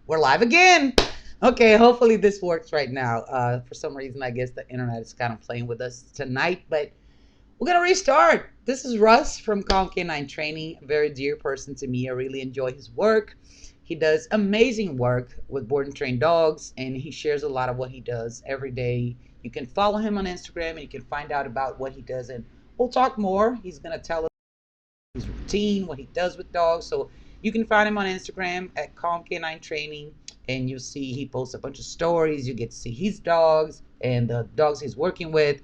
We're live again. Okay, hopefully this works right now. For some reason, I guess the internet is kind of playing with us tonight, but we're gonna restart. This is Russ from Kalm Canine Training, a very dear person to me. I really enjoy his work. He does amazing work with board and trained dogs, and he shares a lot of what he does every day. You can follow him on Instagram, and you can find out about what he does, and we'll talk more. He's gonna tell us his routine, what he does with dogs. So you can find him on Instagram at Calm Canine Training, and you'll see he posts a bunch of stories. You get to see his dogs and the dogs he's working with.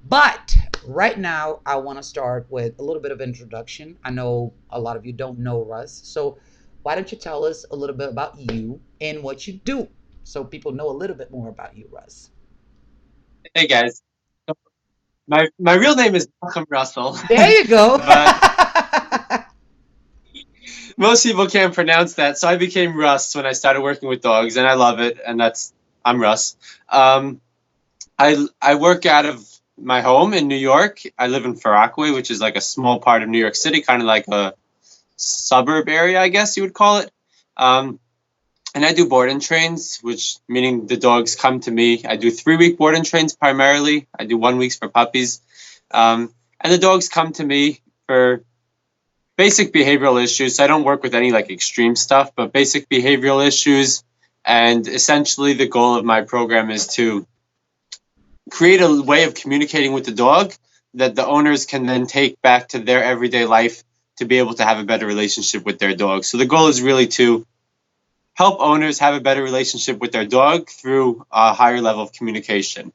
But right now, I want to start with a little bit of introduction. I know a lot of you don't know Russ, so why don't you tell us a little bit about you and what you do, so people know a little bit more about you, Russ? Hey guys, my real name is Malcolm Russell, There you go. but most people can't pronounce that, so I became Russ when I started working with dogs, and I love it. And I'm Russ. Um, I work out of my home in New York. I live in Far Rockaway, which is like a small part of New York City, kind of like a suburb area, I guess you would call it. Um, and I do board and trains, which meaning the dogs come to me. I do 3-week board and trains primarily. I do 1 weeks for puppies. And the dogs come to me for basic behavioral issues. So I don't work with any like extreme stuff, but basic behavioral issues. And essentially the goal of my program is to create a way of communicating with the dog that the owners can then take back to their everyday life to be able to have a better relationship with their dog. So the goal is really to help owners have a better relationship with their dog through a higher level of communication.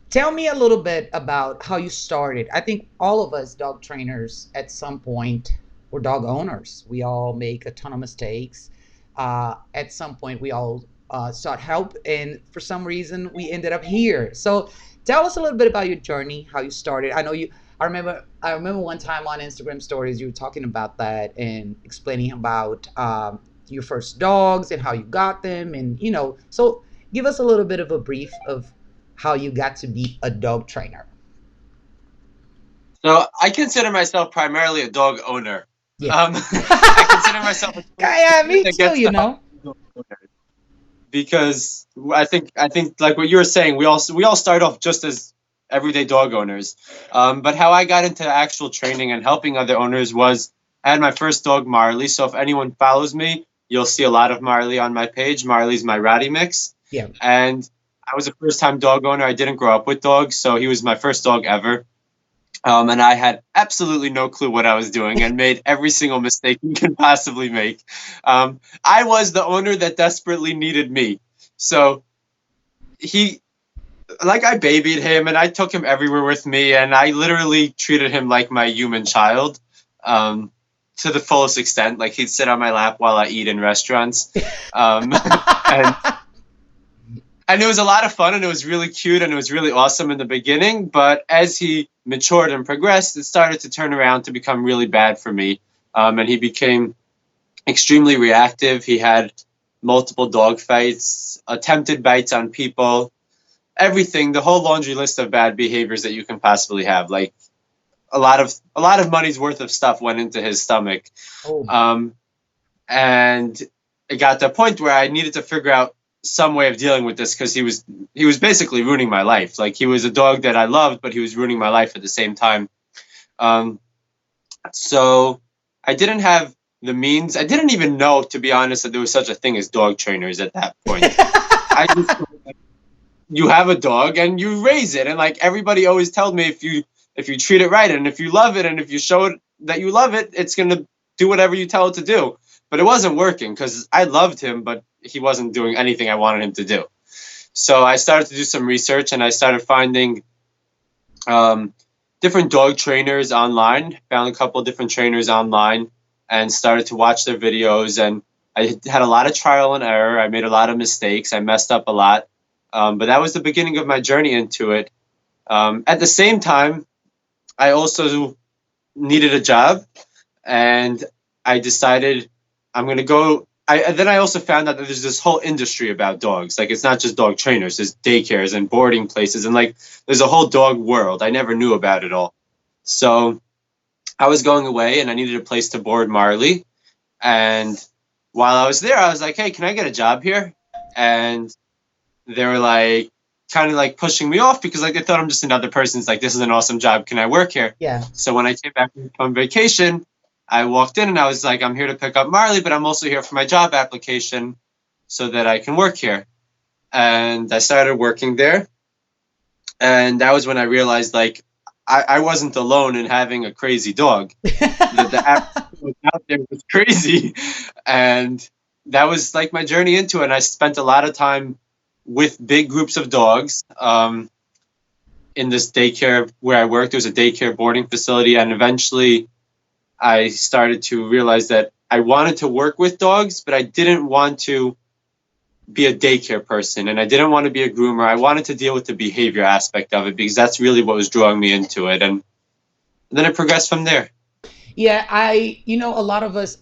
Tell me a little bit about how you started. I think all of us dog trainers at some point were dog owners. We all make a ton of mistakes. At some point, we all sought help, and for some reason, we ended up here. So, tell us a little bit about your journey, how you started. I know you. I remember one time on Instagram stories you were talking about that and explaining about your first dogs and how you got them, and so give us a little bit of a brief of how you got to be a dog trainer. So I consider myself primarily a dog owner. Yeah. I consider myself a Yeah, person me that too, gets you to help know. dog owners because I think like what you were saying, we all start off just as everyday dog owners. But how I got into actual training and helping other owners was I had my first dog Marley. So if anyone follows me, you'll see a lot of Marley on my page. Marley's my ratty mix, Yeah. and I was a first time dog owner. I didn't grow up with dogs, so he was my first dog ever. And I had absolutely no clue what I was doing and made every single mistake you can possibly make. I was the owner that desperately needed me. So he, like, I babied him and I took him everywhere with me, and I literally treated him like my human child, to the fullest extent. Like, he'd sit on my lap while I eat in restaurants. And and it was a lot of fun, and it was really cute, and it was really awesome in the beginning. But as he matured and progressed, it started to turn around to become really bad for me. And he became extremely reactive. He had multiple dog fights, attempted bites on people, everything, the whole laundry list of bad behaviors that you can possibly have. Like, a lot of money's worth of stuff went into his stomach. Oh my. Um, and it got to a point where I needed to figure out some way of dealing with this because he was basically ruining my life. Like, he was a dog that I loved, but he was ruining my life at the same time. Um, so I didn't have the means. I didn't even know, to be honest, that there was such a thing as dog trainers at that point. I just You have a dog and you raise it, and like everybody always told me, if you treat it right and if you love it and if you show it that you love it, it's gonna do whatever you tell it to do. But it wasn't working because I loved him, but he wasn't doing anything I wanted him to do. So I started to do some research, and I started finding um, different dog trainers online. Found a couple of different trainers online and started to watch their videos. And I had a lot of trial and error. I made a lot of mistakes. I messed up a lot. But that was the beginning of my journey into it. At the same time, I also needed a job, and I decided I'm going to go. Then I also found out that there's this whole industry about dogs. Like, it's not just dog trainers. There's daycares and boarding places, and like there's a whole dog world. I never knew about it all. So I was going away, and I needed a place to board Marley. And while I was there, I was like, hey, can I get a job here? And they were like, kind of like pushing me off because like they thought I'm just another person. It's like, this is an awesome job. Can I work here? Yeah. So when I came back from vacation, I walked in and I was like, I'm here to pick up Marley, but I'm also here for my job application so that I can work here. And I started working there. And that was when I realized like I wasn't alone in having a crazy dog. The app was out there was crazy. And that was like my journey into it. And I spent a lot of time with big groups of dogs. In this daycare where I worked, there was a daycare boarding facility. And eventually I started to realize that I wanted to work with dogs, but I didn't want to be a daycare person and I didn't want to be a groomer. I wanted to deal with the behavior aspect of it because that's really what was drawing me into it. And then it progressed from there. Yeah, a lot of us,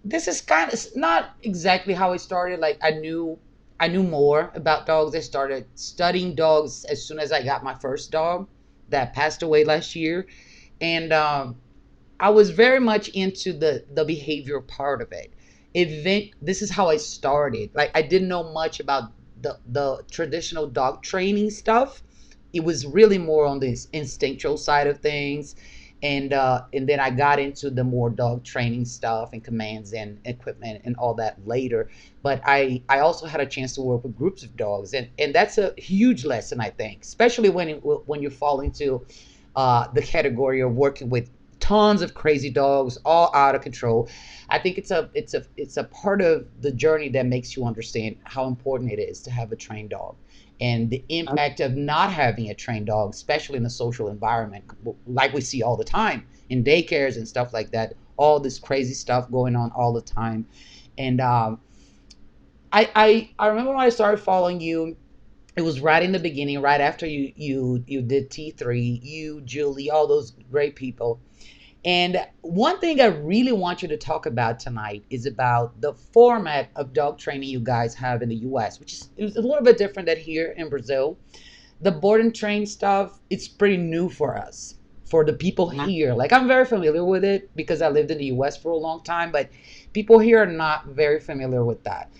this is kind of not exactly how it started. Like I knew more about dogs. I started studying dogs as soon as I got my first dog that passed away last year. And I was very much into the behavior part of it. This is how I started. Like I didn't know much about the traditional dog training stuff. It was really more on this instinctual side of things, and then I got into the more dog training stuff and commands and equipment and all that later. But I also had a chance to work with groups of dogs, and that's a huge lesson, I think, especially when you fall into the category of working with tons of crazy dogs all out of control. I think it's a part of the journey that makes you understand how important it is to have a trained dog and the impact of not having a trained dog, especially in a social environment like we see all the time in daycares and stuff like that. All this crazy stuff going on all the time. And I remember when I started following you, it was right in the beginning, right after you did T3, you, Julie, all those great people. And one thing I really want you to talk about tonight is about the format of dog training you guys have in the US, which is a little bit different than here in Brazil. The board and train stuff, it's pretty new for us, for the people here. Like I'm very familiar with it because I lived in the US for a long time, but people here are not very familiar with that.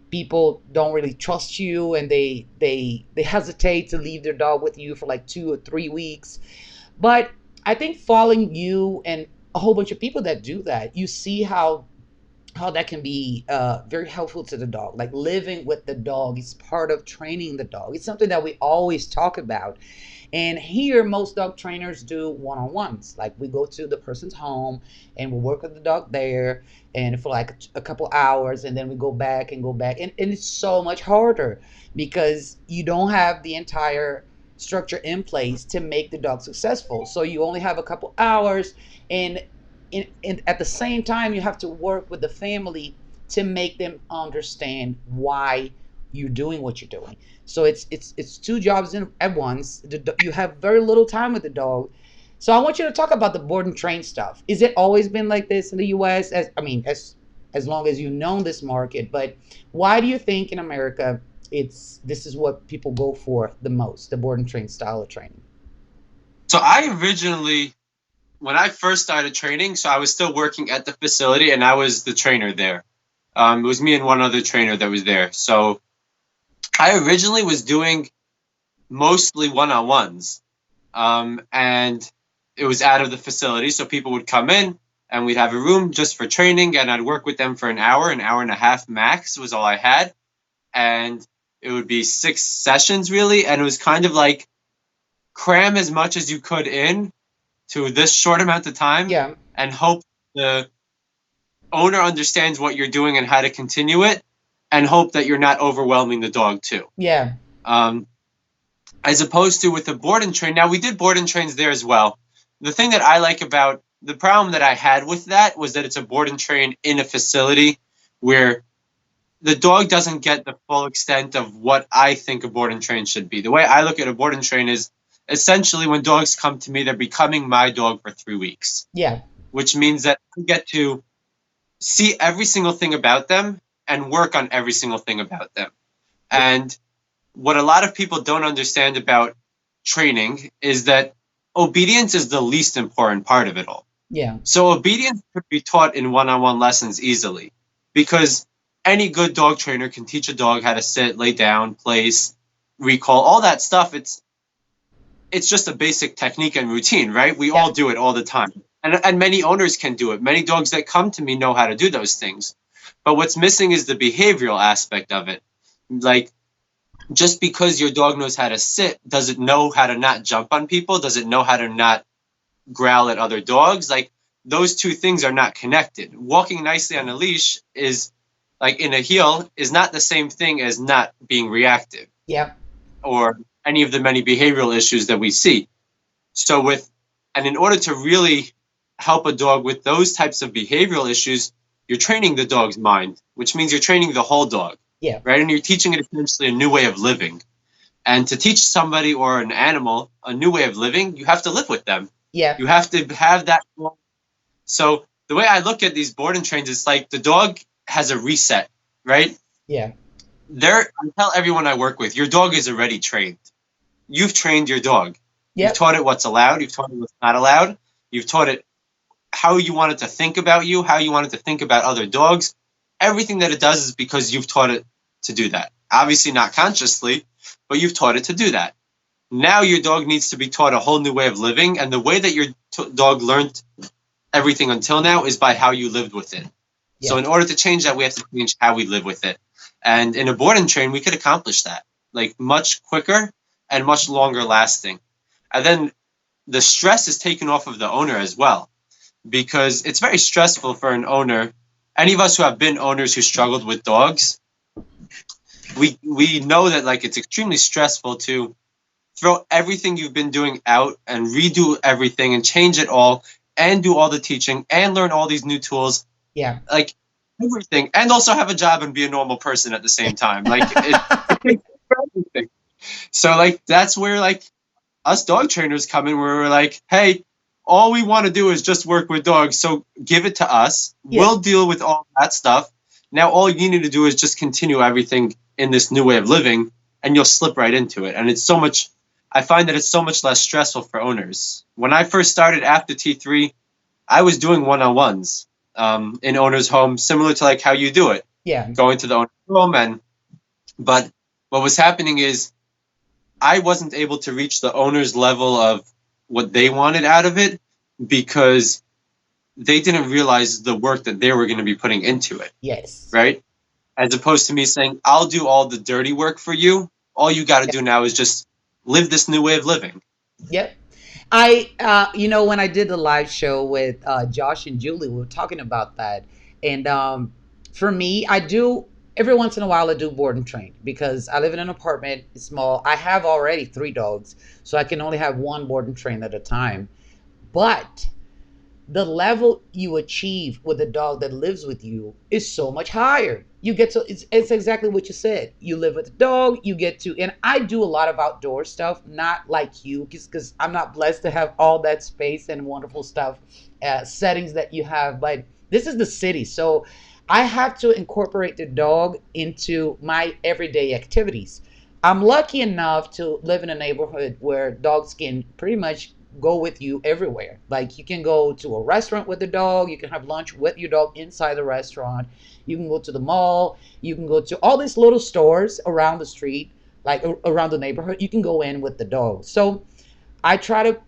People don't really trust you and they hesitate to leave their dog with you for like 2 or 3 weeks. But I think following you and a whole bunch of people that do that, you see how that can be very helpful to the dog. Like living with the dog is part of training the dog. It's something that we always talk about. And here, most dog trainers do one-on-ones. Like we go to the person's home and we work with the dog there and for like a couple hours, and then we go back and go back. And it's so much harder because you don't have the entire structure in place to make the dog successful. So you only have a couple hours, and at the same time you have to work with the family to make them understand why you're doing what you're doing. So it's 2 jobs at once. You have very little time with the dog. So I want you to talk about the board and train stuff. Is it always been like this in the US? As long as you've known this market, but why do you think in America this is what people go for the most, the board and train style of training? So I originally, when I first started training, so I was still working at the facility and I was the trainer there. It was me and one other trainer that was there. So I originally was doing mostly one-on-ones. And it was out of the facility. So people would come in and we'd have a room just for training and I'd work with them for an hour and a half max was all I had. And it would be 6 sessions really. And it was kind of like cram as much as you could in to this short amount of time. Yeah. And hope the owner understands what you're doing and how to continue it, and hope that you're not overwhelming the dog too. Yeah. As opposed to with the board and train. Now we did board and trains there as well. The thing that I like about the problem that I had with that was that it's a board and train in a facility where the dog doesn't get the full extent of what I think a board and train should be. The way I look at a board and train is essentially when dogs come to me, they're becoming my dog for 3 weeks. Yeah. Which means that I get to see every single thing about them and work on every single thing about them. And what a lot of people don't understand about training is that obedience is the least important part of it all. Yeah. So obedience could be taught in one-on-one lessons easily because any good dog trainer can teach a dog how to sit, lay down, place, recall, all that stuff. It's just a basic technique and routine, right? We all do it all the time. And many owners can do it. Many dogs that come to me know how to do those things. But what's missing is the behavioral aspect of it. Like, just because your dog knows how to sit, does it know how to not jump on people? Does it know how to not growl at other dogs? Like, those two things are not connected. Walking nicely on a leash is, like, in a heel, is not the same thing as not being reactive. Yeah. Or any of the many behavioral issues that we see. So in order to really help a dog with those types of behavioral issues, you're training the dog's mind, which means you're training the whole dog. Yeah. Right? And you're teaching it essentially a new way of living. And to teach somebody or an animal a new way of living, you have to live with them. Yeah. You have to have that. So the way I look at these board and trains, it's like the dog has a reset, right? Yeah. I tell everyone I work with, your dog is already trained. You've trained your dog. Yep. You've taught it what's allowed. You've taught it what's not allowed. You've taught it how you want it to think about you, how you want it to think about other dogs. Everything that it does is because you've taught it to do that. Obviously not consciously, but you've taught it to do that. Now your dog needs to be taught a whole new way of living, and the way that your dog learned everything until now is by how you lived with it. Yeah. So in order to change that, we have to change how we live with it. And in a board and train, we could accomplish that, like, much quicker and much longer lasting. And then the stress is taken off of the owner as well, because it's very stressful for an owner. Any of us who have been owners who struggled with dogs, we know that, like, it's extremely stressful to throw everything you've been doing out and redo everything and change it all and do all the teaching and learn all these new tools. Yeah. Like, everything. And also have a job and be a normal person at the same time. Like, it takes everything. So, like, that's where, like, us dog trainers come in, where we're like, hey, all we want to do is just work with dogs, so give it to us. Yeah. We'll deal with all that stuff. Now all you need to do is just continue everything in this new way of living, and you'll slip right into it. And I find that it's so much less stressful for owners. When I first started after T3, I was doing one-on-ones in owners' homes, similar to, like, how you do it. Yeah. Going to the owner's home, but what was happening is I wasn't able to reach the owner's level of what they wanted out of it, because they didn't realize the work that they were going to be putting into it. Yes. Right? As opposed to me saying, I'll do all the dirty work for you. All you got to do now is just live this new way of living. Yep. When I did the live show with Josh and Julie, we were talking about that. And for me, every once in a while I do board and train, because I live in an apartment. It's small. I have already 3 dogs, so I can only have one board and train at a time. But the level you achieve with a dog that lives with you is so much higher. You get to, it's exactly what you said. You live with the dog, you get to, and I do a lot of outdoor stuff, not like you, because I'm not blessed to have all that space and wonderful stuff, settings that you have. But this is the city, so I have to incorporate the dog into my everyday activities. I'm lucky enough to live in a neighborhood where dogs can pretty much go with you everywhere. Like, you can go to a restaurant with the dog, you can have lunch with your dog inside the restaurant, you can go to the mall, you can go to all these little stores around the street, like around the neighborhood. You can go in with the dog. So I try to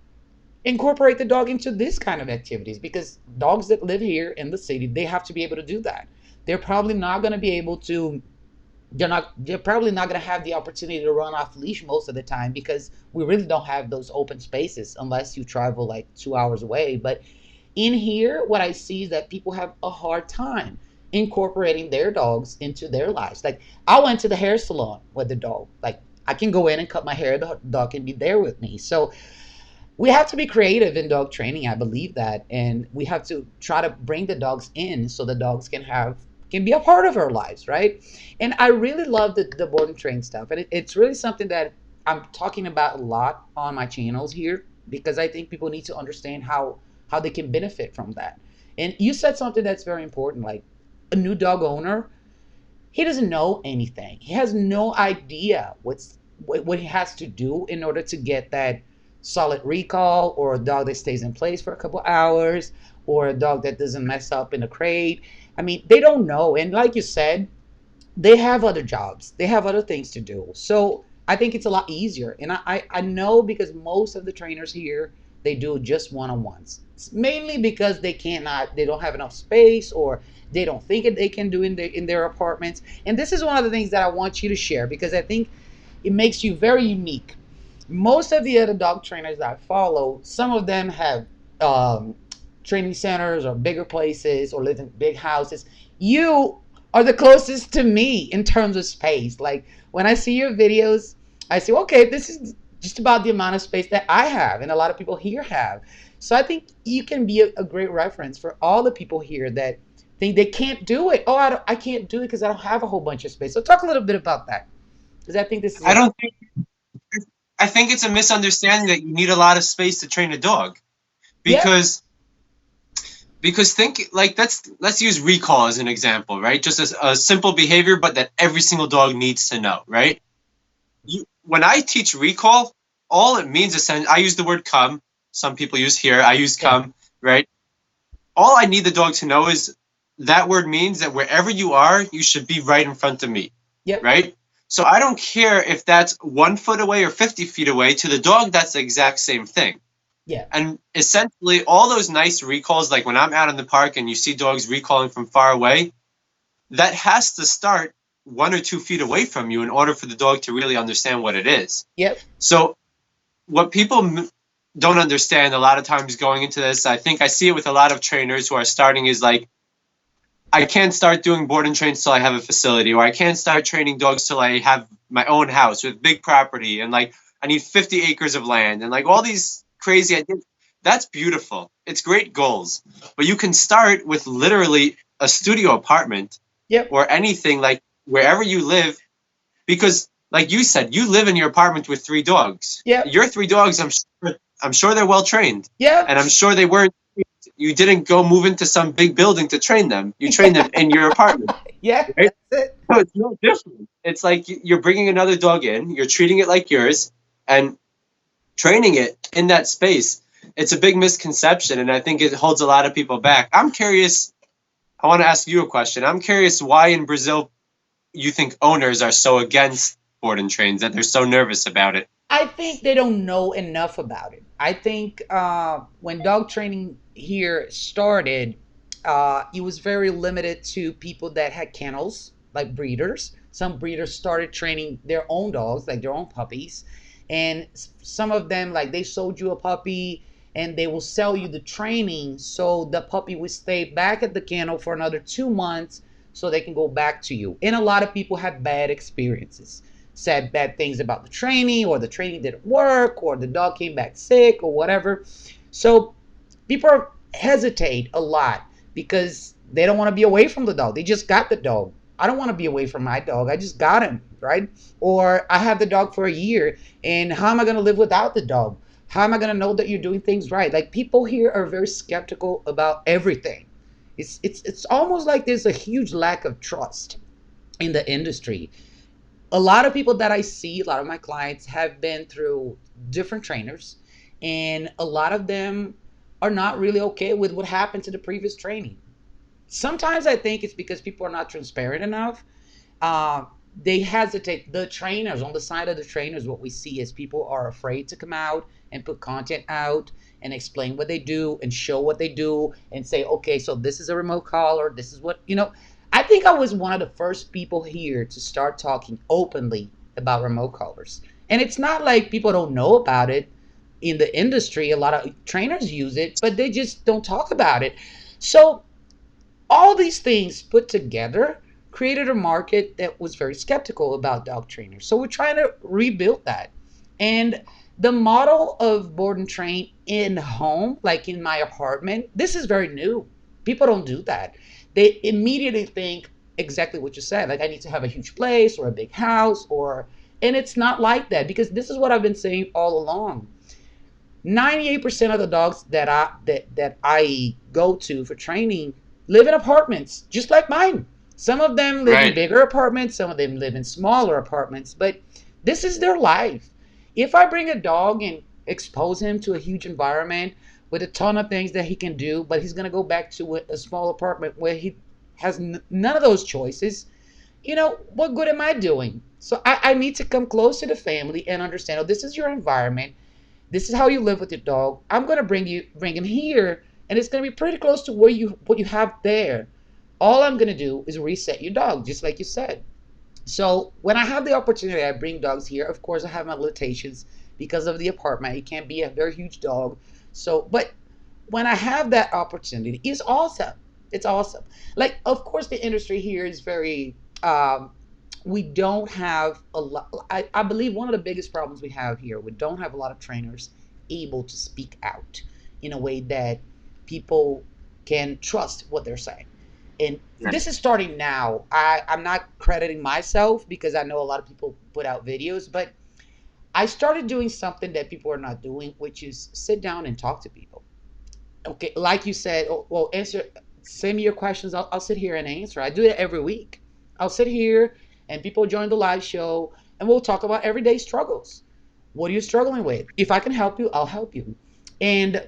incorporate the dog into this kind of activities, because dogs that live here in the city, they have to be able to do that. They're probably not going to be able to, they're probably not going to have the opportunity to run off leash most of the time, because we really don't have those open spaces unless you travel like 2 hours away. But in here, what I see is that people have a hard time incorporating their dogs into their lives. Like, I went to the hair salon with the dog. Like, I can go in and cut my hair, the dog can be there with me. So we have to be creative in dog training. I believe that. And we have to try to bring the dogs in so the dogs can be a part of our lives, right? And I really love the board and train stuff. And it's really something that I'm talking about a lot on my channels here, because I think people need to understand how they can benefit from that. And you said something that's very important, like a new dog owner, he doesn't know anything. He has no idea what he has to do in order to get that solid recall, or a dog that stays in place for a couple hours, or a dog that doesn't mess up in a crate. I mean, they don't know. And like you said, they have other jobs, they have other things to do. So I think it's a lot easier. And I know because most of the trainers here, they do just one-on-ones. It's mainly because they don't have enough space, or they don't think that they can do in their apartments. And this is one of the things that I want you to share, because I think it makes you very unique. Most of the other dog trainers that I follow, some of them have training centers or bigger places or live in big houses. You are the closest to me in terms of space. Like when I see your videos, I say, okay, this is just about the amount of space that I have and a lot of people here have. So I think you can be a great reference for all the people here that think they can't do it. Oh, I can't do it because I don't have a whole bunch of space. So talk a little bit about that, because I think this is I don't think I think it's a misunderstanding that you need a lot of space to train a dog. yeah, Because think like let's use recall as an example, right? Just as a simple behavior, but that every single dog needs to know, right? When I teach recall, all it means is I use the word come. Some people use here. I use yeah, come, right? All I need the dog to know is that word means that wherever you are, you should be right in front of me, yep, right? So I don't care if that's 1 foot away or 50 feet away. To the dog, that's the exact same thing. yeah, And essentially, all those nice recalls, like when I'm out in the park and you see dogs recalling from far away, that has to start 1 or 2 feet away from you in order for the dog to really understand what it is. yep, So what people don't understand a lot of times going into this, I think I see it with a lot of trainers who are starting, is like, I can't start doing board and trains till I have a facility, or I can't start training dogs till I have my own house with big property, and like I need 50 acres of land, and like all these crazy ideas. That's beautiful. It's great goals. But you can start with literally a studio apartment yep, or anything, like wherever you live, because like you said, you live in your apartment with 3 dogs. yep, Your 3 dogs, I'm sure they're well trained, yep. and I'm sure they weren't. You didn't go move into some big building to train them. You trained them in your apartment, Yeah, right? that's it. So it's no different. It's like you're bringing another dog in, you're treating it like yours, and training it in that space. It's a big misconception, and I think it holds a lot of people back. I'm curious. I want to ask you a question. I'm curious why in Brazil you think owners are so against board and trains, that they're so nervous about it. I think they don't know enough about it. I think when dog training here started, it was very limited to people that had kennels, like breeders. Some breeders started training their own dogs, like their own puppies. And some of them, like they sold you a puppy and they will sell you the training so the puppy will stay back at the kennel for another 2 months so they can go back to you. And a lot of people had bad experiences, said bad things about the training, or the training didn't work, or the dog came back sick, or whatever. So people hesitate a lot because they don't want to be away from the dog. They just got the dog. I don't want to be away from my dog. I just got him, right? Or I have the dog for a year, and how am I going to live without the dog? How am I going to know that you're doing things right? Like, people here are very skeptical about everything. It's almost like there's a huge lack of trust in the industry. A lot of people that I see, a lot of my clients have been through different trainers, and a lot of them are not really okay with what happened to the previous training. Sometimes I think it's because people are not transparent enough. Uh, they hesitate. The trainers, on the side of the trainers, what we see is people are afraid to come out and put content out and explain what they do and show what they do and say, okay, so this is a remote collar. This is what, I think I was one of the first people here to start talking openly about remote collars. And it's not like people don't know about it in the industry. A lot of trainers use it, but they just don't talk about it. So all these things put together created a market that was very skeptical about dog trainers. So we're trying to rebuild that. And the model of board and train in home, like in my apartment, this is very new. People don't do that. They immediately think exactly what you said. Like, I need to have a huge place or a big house, and it's not like that, because this is what I've been saying all along. 98% of the dogs that I go to for training live in apartments, just like mine. Some of them live in Right. bigger apartments, some of them live in smaller apartments, but this is their life. If I bring a dog and expose him to a huge environment with a ton of things that he can do, but he's going to go back to a small apartment where he has none of those choices, what good am I doing? So I need to come close to the family and understand, oh, this is your environment. This is how you live with your dog. I'm gonna bring him here, and it's gonna be pretty close to what you have there. All I'm gonna do is reset your dog, just like you said. So when I have the opportunity, I bring dogs here. Of course, I have my limitations because of the apartment. It can't be a very huge dog. So, but when I have that opportunity, it's awesome. It's awesome. Like, of course, the industry here is very. We don't have a lot. I believe one of the biggest problems we have here, we don't have a lot of trainers able to speak out in a way that people can trust what they're saying. And this is starting now. I'm not crediting myself because I know a lot of people put out videos, but I started doing something that people are not doing, which is sit down and talk to people. Okay, like you said, oh, well, send me your questions. I'll sit here and answer. I do it every week. I'll sit here and people join the live show and we'll talk about everyday struggles. What are you struggling with? If I can help you, I'll help you. And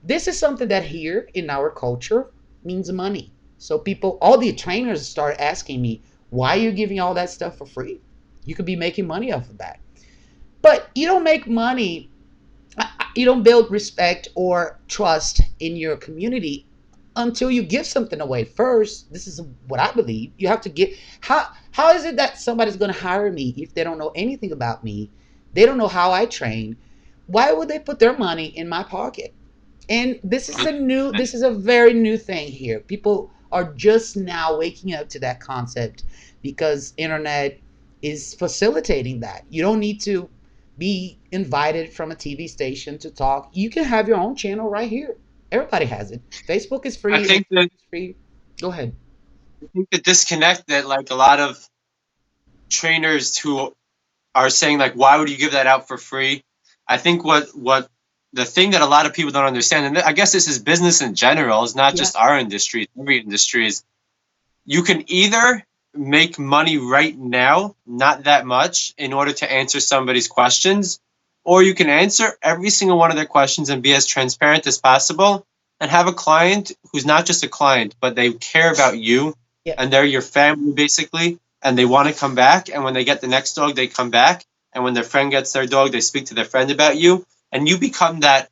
this is something that here in our culture means money. So people, all the trainers start asking me, why are you giving all that stuff for free? You could be making money off of that. But you don't make money, you don't build respect or trust in your community until you give something away first. This is what I believe. You have to get, how is it that somebody's going to hire me if they don't know anything about me? They don't know how I train. Why would they put their money in my pocket? And this is a very new thing here. People are just now waking up to that concept because internet is facilitating that. You don't need to be invited from a TV station to talk. You can have your own channel right here. Everybody has it. Facebook is free. I think that it's free. Go ahead. I think the disconnect that like a lot of trainers who are saying like, why would you give that out for free? I think what the thing that a lot of people don't understand, and I guess this is business in general, it's not just our industry, every industry, is you can either make money right now, not that much, in order to answer somebody's questions, or you can answer every single one of their questions and be as transparent as possible and have a client who's not just a client, but they care about you and they're your family basically, and they want to come back. And when they get the next dog, they come back. And when their friend gets their dog, they speak to their friend about you. And you become the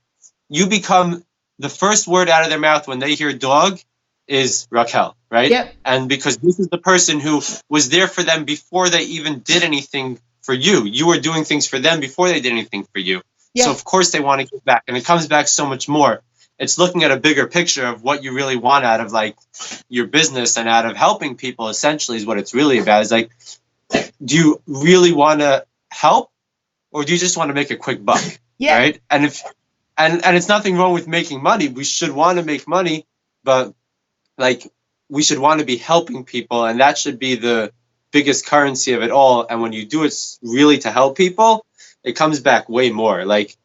first word out of their mouth when they hear dog is Raquel, right? Yep. And because this is the person who was there for them before they even did anything for you. You were doing things for them before they did anything for you. Yep. So of course they want to give back, and it comes back so much more. It's looking at a bigger picture of what you really want out of like your business and out of helping people, essentially, is what it's really about. Is like, do you really want to help, or do you just want to make a quick buck? Yeah. Right. And it's nothing wrong with making money. We should want to make money, but like we should want to be helping people, and that should be the biggest currency of it all. And when you do it really to help people, it comes back way more. Like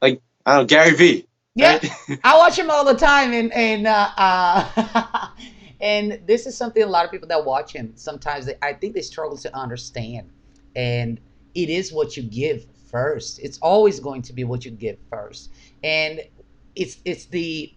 I don't know, Gary V. Yeah, right? I watch him all the time, and and this is something a lot of people that watch him sometimes I think they struggle to understand. And it is what you give first. It's always going to be what you give first. And it's the,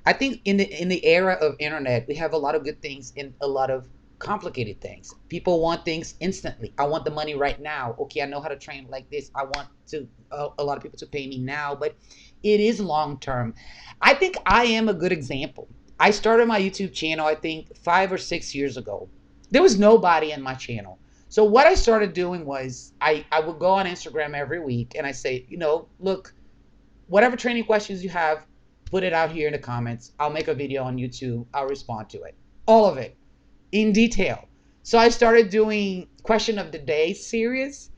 I think in the era of internet, we have a lot of good things and a lot of complicated things. People want things instantly. I want the money right now. Okay, I know how to train like this. I want to a lot of people to pay me now, but it is long term. I think I am a good example. I started my YouTube channel, I think 5 or 6 years ago. There was nobody in my channel. So what I started doing was I would go on Instagram every week and I say, look, whatever training questions you have, put it out here in the comments. I'll make a video on YouTube. I'll respond to it. All of it in detail. So I started doing question of the day series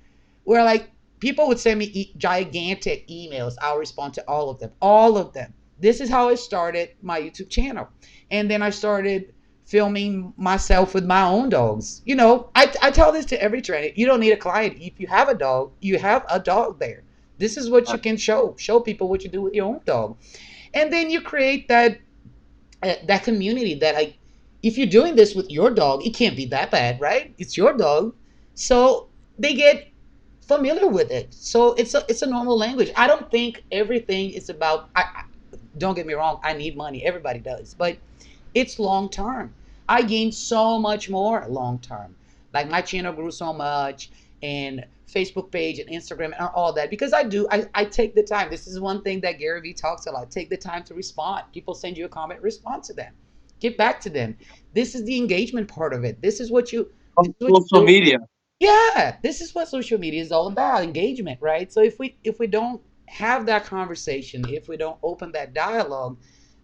where like people would send me gigantic emails. I'll respond to all of them. All of them. This is how I started my YouTube channel. And then I started filming myself with my own dogs. I tell this to every trainer. You don't need a client. If you have a dog, you have a dog there. This is what you can show people what you do with your own dog. And then you create that community that if you're doing this with your dog, it can't be that bad, right? It's your dog. So they get familiar with it. So it's a normal language. I don't think everything is about, don't get me wrong, I need money. Everybody does. But it's long term. I gain so much more long term. Like my channel grew so much, and Facebook page and Instagram and all that, because I take the time. This is one thing that Gary Vee talks a lot. Take the time to respond. People send you a comment, respond to them. Get back to them. This is the engagement part of it. This is what you this On is what you social do. media. Yeah, this is what social media is all about, engagement, right? So if we don't have that conversation, if we don't open that dialogue,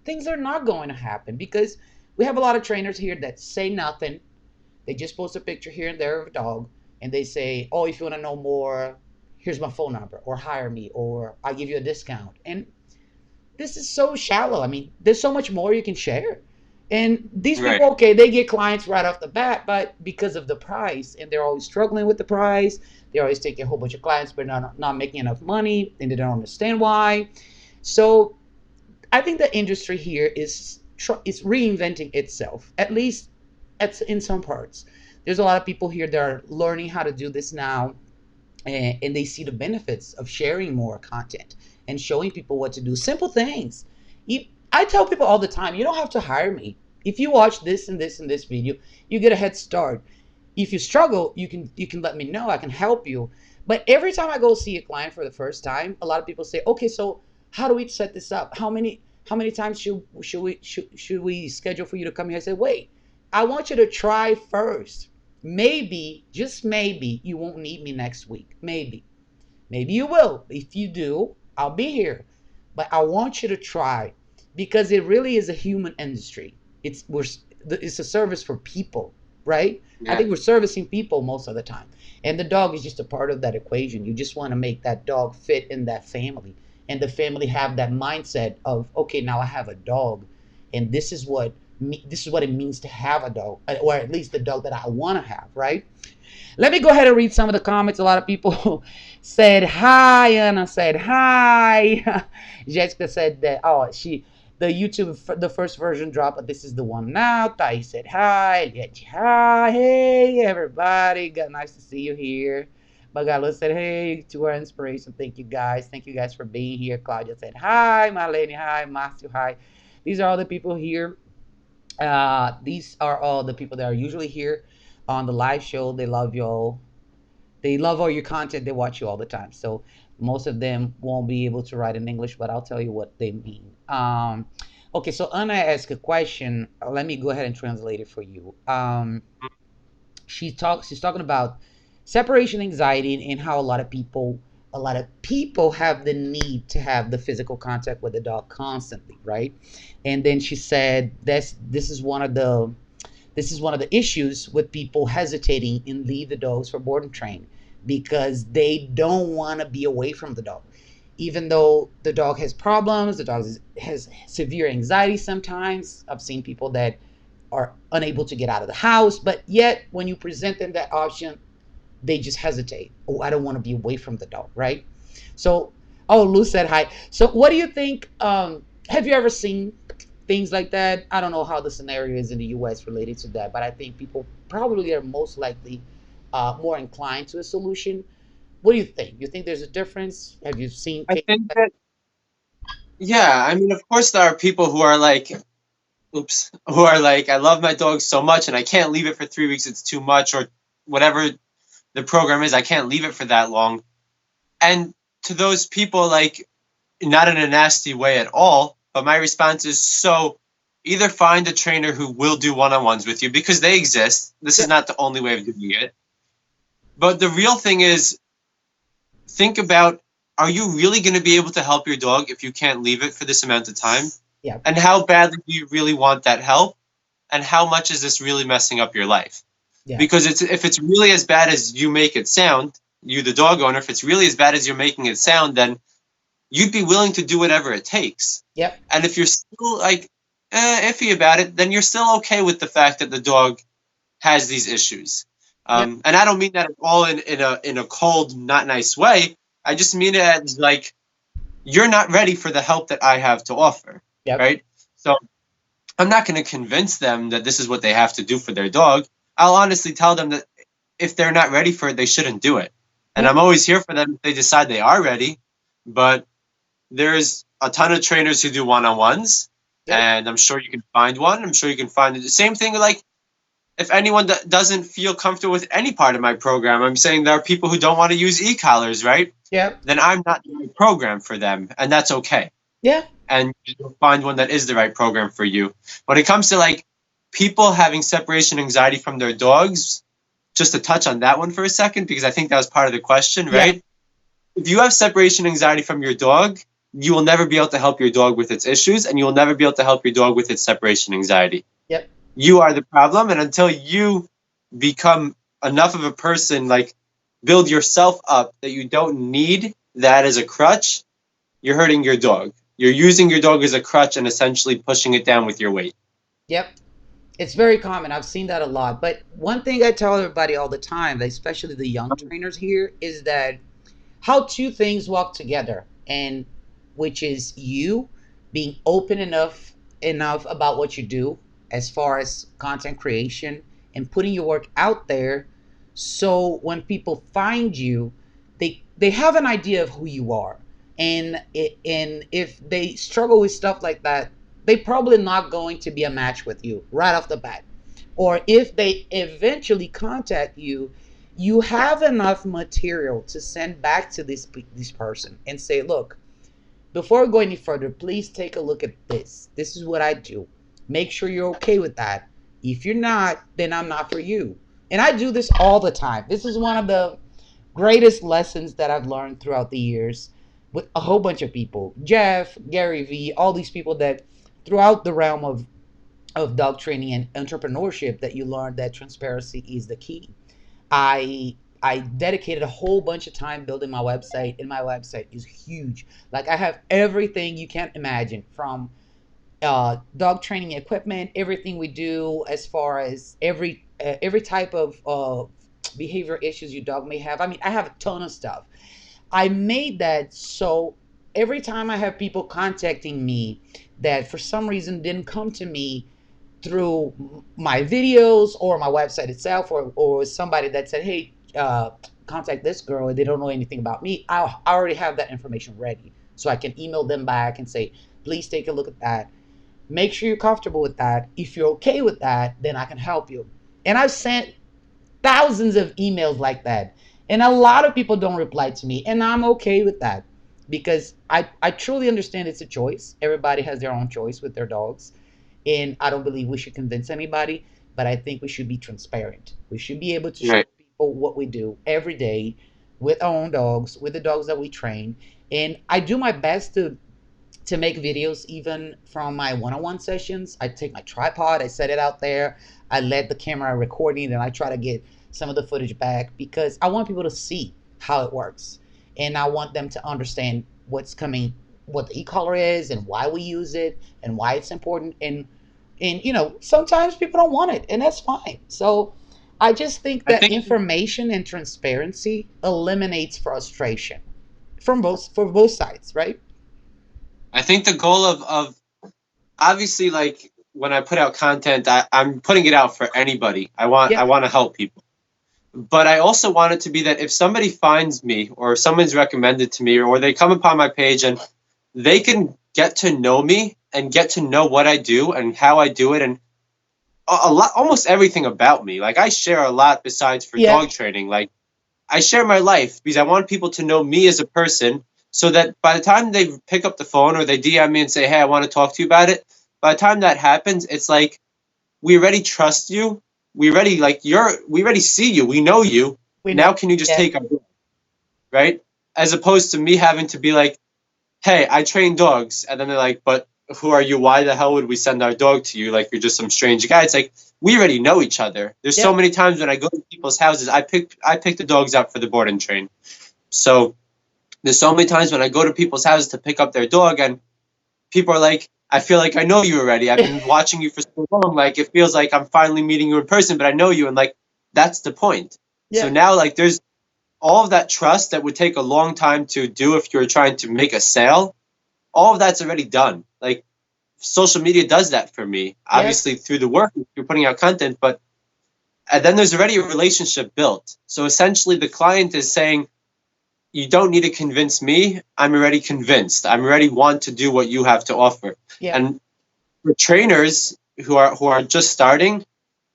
things are not going to happen, because we have a lot of trainers here that say nothing. They just post a picture here and there of a dog, and they say, "Oh, if you want to know more, here's my phone number, or hire me, or I'll give you a discount." And this is so shallow. I mean, there's so much more you can share. And these Right. people, okay, they get clients right off the bat, but because of the price, and they're always struggling with the price, they're always taking a whole bunch of clients, but not making enough money, and they don't understand why. So I think the industry here is reinventing itself, at least in some parts. There's a lot of people here that are learning how to do this now, and they see the benefits of sharing more content and showing people what to do. Simple things. I tell people all the time, you don't have to hire me. If you watch this and this and this video, you get a head start. If you struggle, you can let me know. I can help you. But every time I go see a client for the first time, a lot of people say, "Okay, so how do we set this up? How many times should we schedule for you to come here?" I say, "Wait, I want you to try first. Maybe, just maybe, you won't need me next week. Maybe. Maybe you will. If you do, I'll be here. But I want you to try, because it really is a human industry. It's a service for people, right? I Yeah. think we're servicing people most of the time. And the dog is just a part of that equation. You just want to make that dog fit in that family. And the family have that mindset of, okay, now I have a dog, and this is what it means to have a dog, or at least the dog that I want to have, right? Let me go ahead and read some of the comments. A lot of people said hi. Anna said hi. Jessica said that, oh, the YouTube, the first version dropped, but this is the one now. Tai said hi. Hi. Hey, everybody. Nice to see you here. Bagala said, hey, to our inspiration. Thank you guys. Thank you guys for being here. Claudia said hi. Marlene, hi. Matthew, hi. These are all the people here. These are all the people that are usually here on the live show. They love you all. They love all your content. They watch you all the time. So most of them won't be able to write in English, but I'll tell you what they mean. Okay, so Anna asked a question. Let me go ahead and translate it for you. She's talking about separation anxiety, and how a lot of people have the need to have the physical contact with the dog constantly, right? And then she said this is one of the issues with people hesitating and leave the dogs for board and train, because they don't want to be away from the dog. Even though the dog has problems, the dog has severe anxiety sometimes. I've seen people that are unable to get out of the house, but yet when you present them that option, they just hesitate. Oh, I don't want to be away from the dog, right? So, oh, Lou said hi. So, what do you think? Have you ever seen things like that? I don't know how the scenario is in the U.S. related to that, but I think people probably are most likely more inclined to a solution. What do you think? You think there's a difference? Have you seen I cases? think that, yeah, I mean, of course, there are people who are like, I love my dog so much and I can't leave it for 3 weeks. It's too much, or whatever the program is. I can't leave it for that long. And to those people, like, not in a nasty way at all, but my response is, so either find a trainer who will do one-on-ones with you, because they exist. This is not the only way of doing it. But the real thing is, think about, are you really going to be able to help your dog if you can't leave it for this amount of time? Yeah. And how badly do you really want that help? And how much is this really messing up your life? Yeah. Because if it's really as bad as you make it sound, you, the dog owner, if it's really as bad as you're making it sound, then you'd be willing to do whatever it takes. Yep. And if you're still like iffy about it, then you're still okay with the fact that the dog has these issues. And I don't mean that at all in a cold, not nice way. I just mean it as like, you're not ready for the help that I have to offer. Yep. Right? So I'm not going to convince them that this is what they have to do for their dog. I'll honestly tell them that if they're not ready for it, they shouldn't do it. And I'm always here for them if they decide they are ready. But there's a ton of trainers who do one-on-ones, and I'm sure you can find one. I'm sure you can find the same thing. Like, if anyone that doesn't feel comfortable with any part of my program, I'm saying there are people who don't want to use e-collars, right? Yep. Then I'm not the right program for them, and that's okay. Yeah. And you'll find one that is the right program for you. When it comes to like people having separation anxiety from their dogs, just to touch on that one for a second, because I think that was part of the question, right? Yeah. If you have separation anxiety from your dog, you will never be able to help your dog with its issues, and you will never be able to help your dog with its separation anxiety. Yep. You are the problem, and until you become enough of a person, like build yourself up that you don't need that as a crutch, you're hurting your dog. You're using your dog as a crutch and essentially pushing it down with your weight. Yep. It's very common. I've seen that a lot. But one thing I tell everybody all the time, especially the young trainers here, is that how two things walk together, and which is you being open enough about what you do as far as content creation and putting your work out there, so when people find you, they have an idea of who you are. And if they struggle with stuff like that, they probably not going to be a match with you right off the bat. Or if they eventually contact you, you have enough material to send back to this person and say, look, before we go any further, please take a look at this. This is what I do. Make sure you're okay with that. If you're not, then I'm not for you. And I do this all the time. This is one of the greatest lessons that I've learned throughout the years with a whole bunch of people. Jeff, Gary V, all these people that throughout the realm of dog training and entrepreneurship, that you learn that transparency is the key. I dedicated a whole bunch of time building my website, and my website is huge. Like, I have everything you can't imagine, from dog training equipment, everything we do as far as every type of behavior issues your dog may have. I mean, I have a ton of stuff. I made that so every time I have people contacting me that for some reason didn't come to me through my videos or my website itself, or somebody that said, hey, contact this girl, and they don't know anything about me, I already have that information ready. So I can email them back and say, please take a look at that. Make sure you're comfortable with that. If you're okay with that, then I can help you. And I've sent thousands of emails like that. And a lot of people don't reply to me. And I'm okay with that, because I truly understand it's a choice. Everybody has their own choice with their dogs. And I don't believe we should convince anybody, but I think we should be transparent. We should be able to show people what we do every day with our own dogs, with the dogs that we train. And I do my best to make videos even from my one-on-one sessions. I take my tripod, I set it out there, I let the camera recording, and I try to get some of the footage back, because I want people to see how it works. And I want them to understand what's coming, what the e-collar is, and why we use it, and why it's important. And you know, sometimes people don't want it, and that's fine. So I just think that information and transparency eliminates frustration for both sides, right? I think the goal of obviously, like, when I put out content, I'm putting it out for anybody. I want to help people. But I also want it to be that if somebody finds me, or someone's recommended to me, or they come upon my page and they can get to know me and get to know what I do and how I do it, and a lot, almost everything about me. Like, I share a lot besides for dog training. Like, I share my life because I want people to know me as a person, so that by the time they pick up the phone or they DM me and say, hey, I want to talk to you about it, by the time that happens, it's like, we already trust you. We already see you. We know you. Now can you just take our dog? Right? As opposed to me having to be like, hey, I train dogs. And then they're like, but who are you? Why the hell would we send our dog to you? Like, you're just some strange guy. It's like, we already know each other. There's so many times when I go to people's houses, I pick the dogs up for the board and train. So there's so many times when I go to people's houses to pick up their dog, and people are like, I feel like I know you already. I've been watching you for so long. Like, it feels like I'm finally meeting you in person, but I know you. And like, that's the point. So now, like, there's all of that trust that would take a long time to do if you were trying to make a sale. All of that's already done. Like, social media does that for me, obviously through the work, you're putting out content, but and then there's already a relationship built. So essentially the client is saying, you don't need to convince me. I'm already convinced. I'm already want to do what you have to offer. And for trainers who are just starting,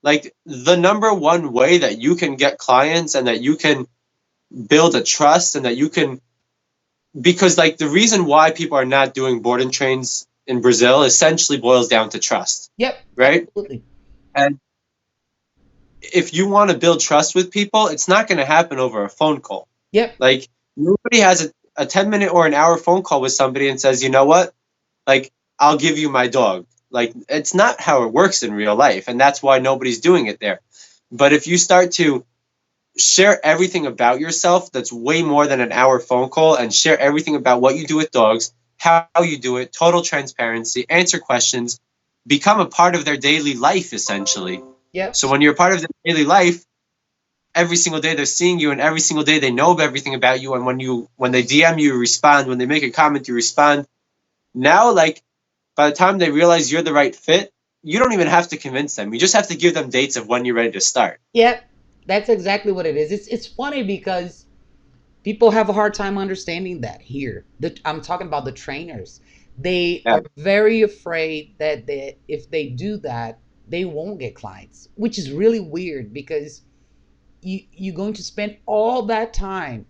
Like the number one way that you can get clients and that you can build a trust and that you can, because like the reason why people are not doing board and trains in Brazil essentially boils down to trust, Yep. right? Absolutely. And if you want to build trust with people, it's not going to happen over a phone call. Yep. Like nobody has a 10-minute or an hour phone call with somebody and says, you know what, like I'll give you my dog. Like it's not how it works in real life, and that's why nobody's doing it there. But if you start to share everything about yourself, that's way more than an hour phone call, and share everything about what you do with dogs, how you do it, total transparency, answer questions, become a part of their daily life essentially. Yep. So when you're a part of their daily life, every single day they're seeing you, and every single day they know everything about you, and when they DM you respond, when they make a comment you respond. Now, like by the time they realize you're the right fit, you don't even have to convince them. You just have to give them dates of when you're ready to start. Yep. That's exactly what it is. It's funny because people have a hard time understanding that here. I'm talking about the trainers. They Yeah. are very afraid that if they do that, they won't get clients, which is really weird because you're going to spend all that time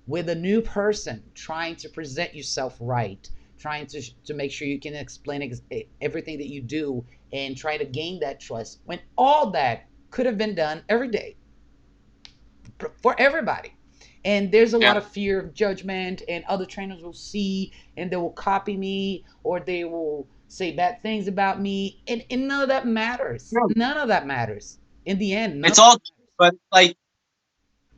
with a new person trying to present yourself right, trying to make sure you can explain everything that you do and try to gain that trust when all that could have been done every day for everybody. And there's a lot Yeah. of fear of judgment, and other trainers will see and they will copy me or they will say bad things about me. And none of that matters. No. None of that matters. In the end, none It's of all, but like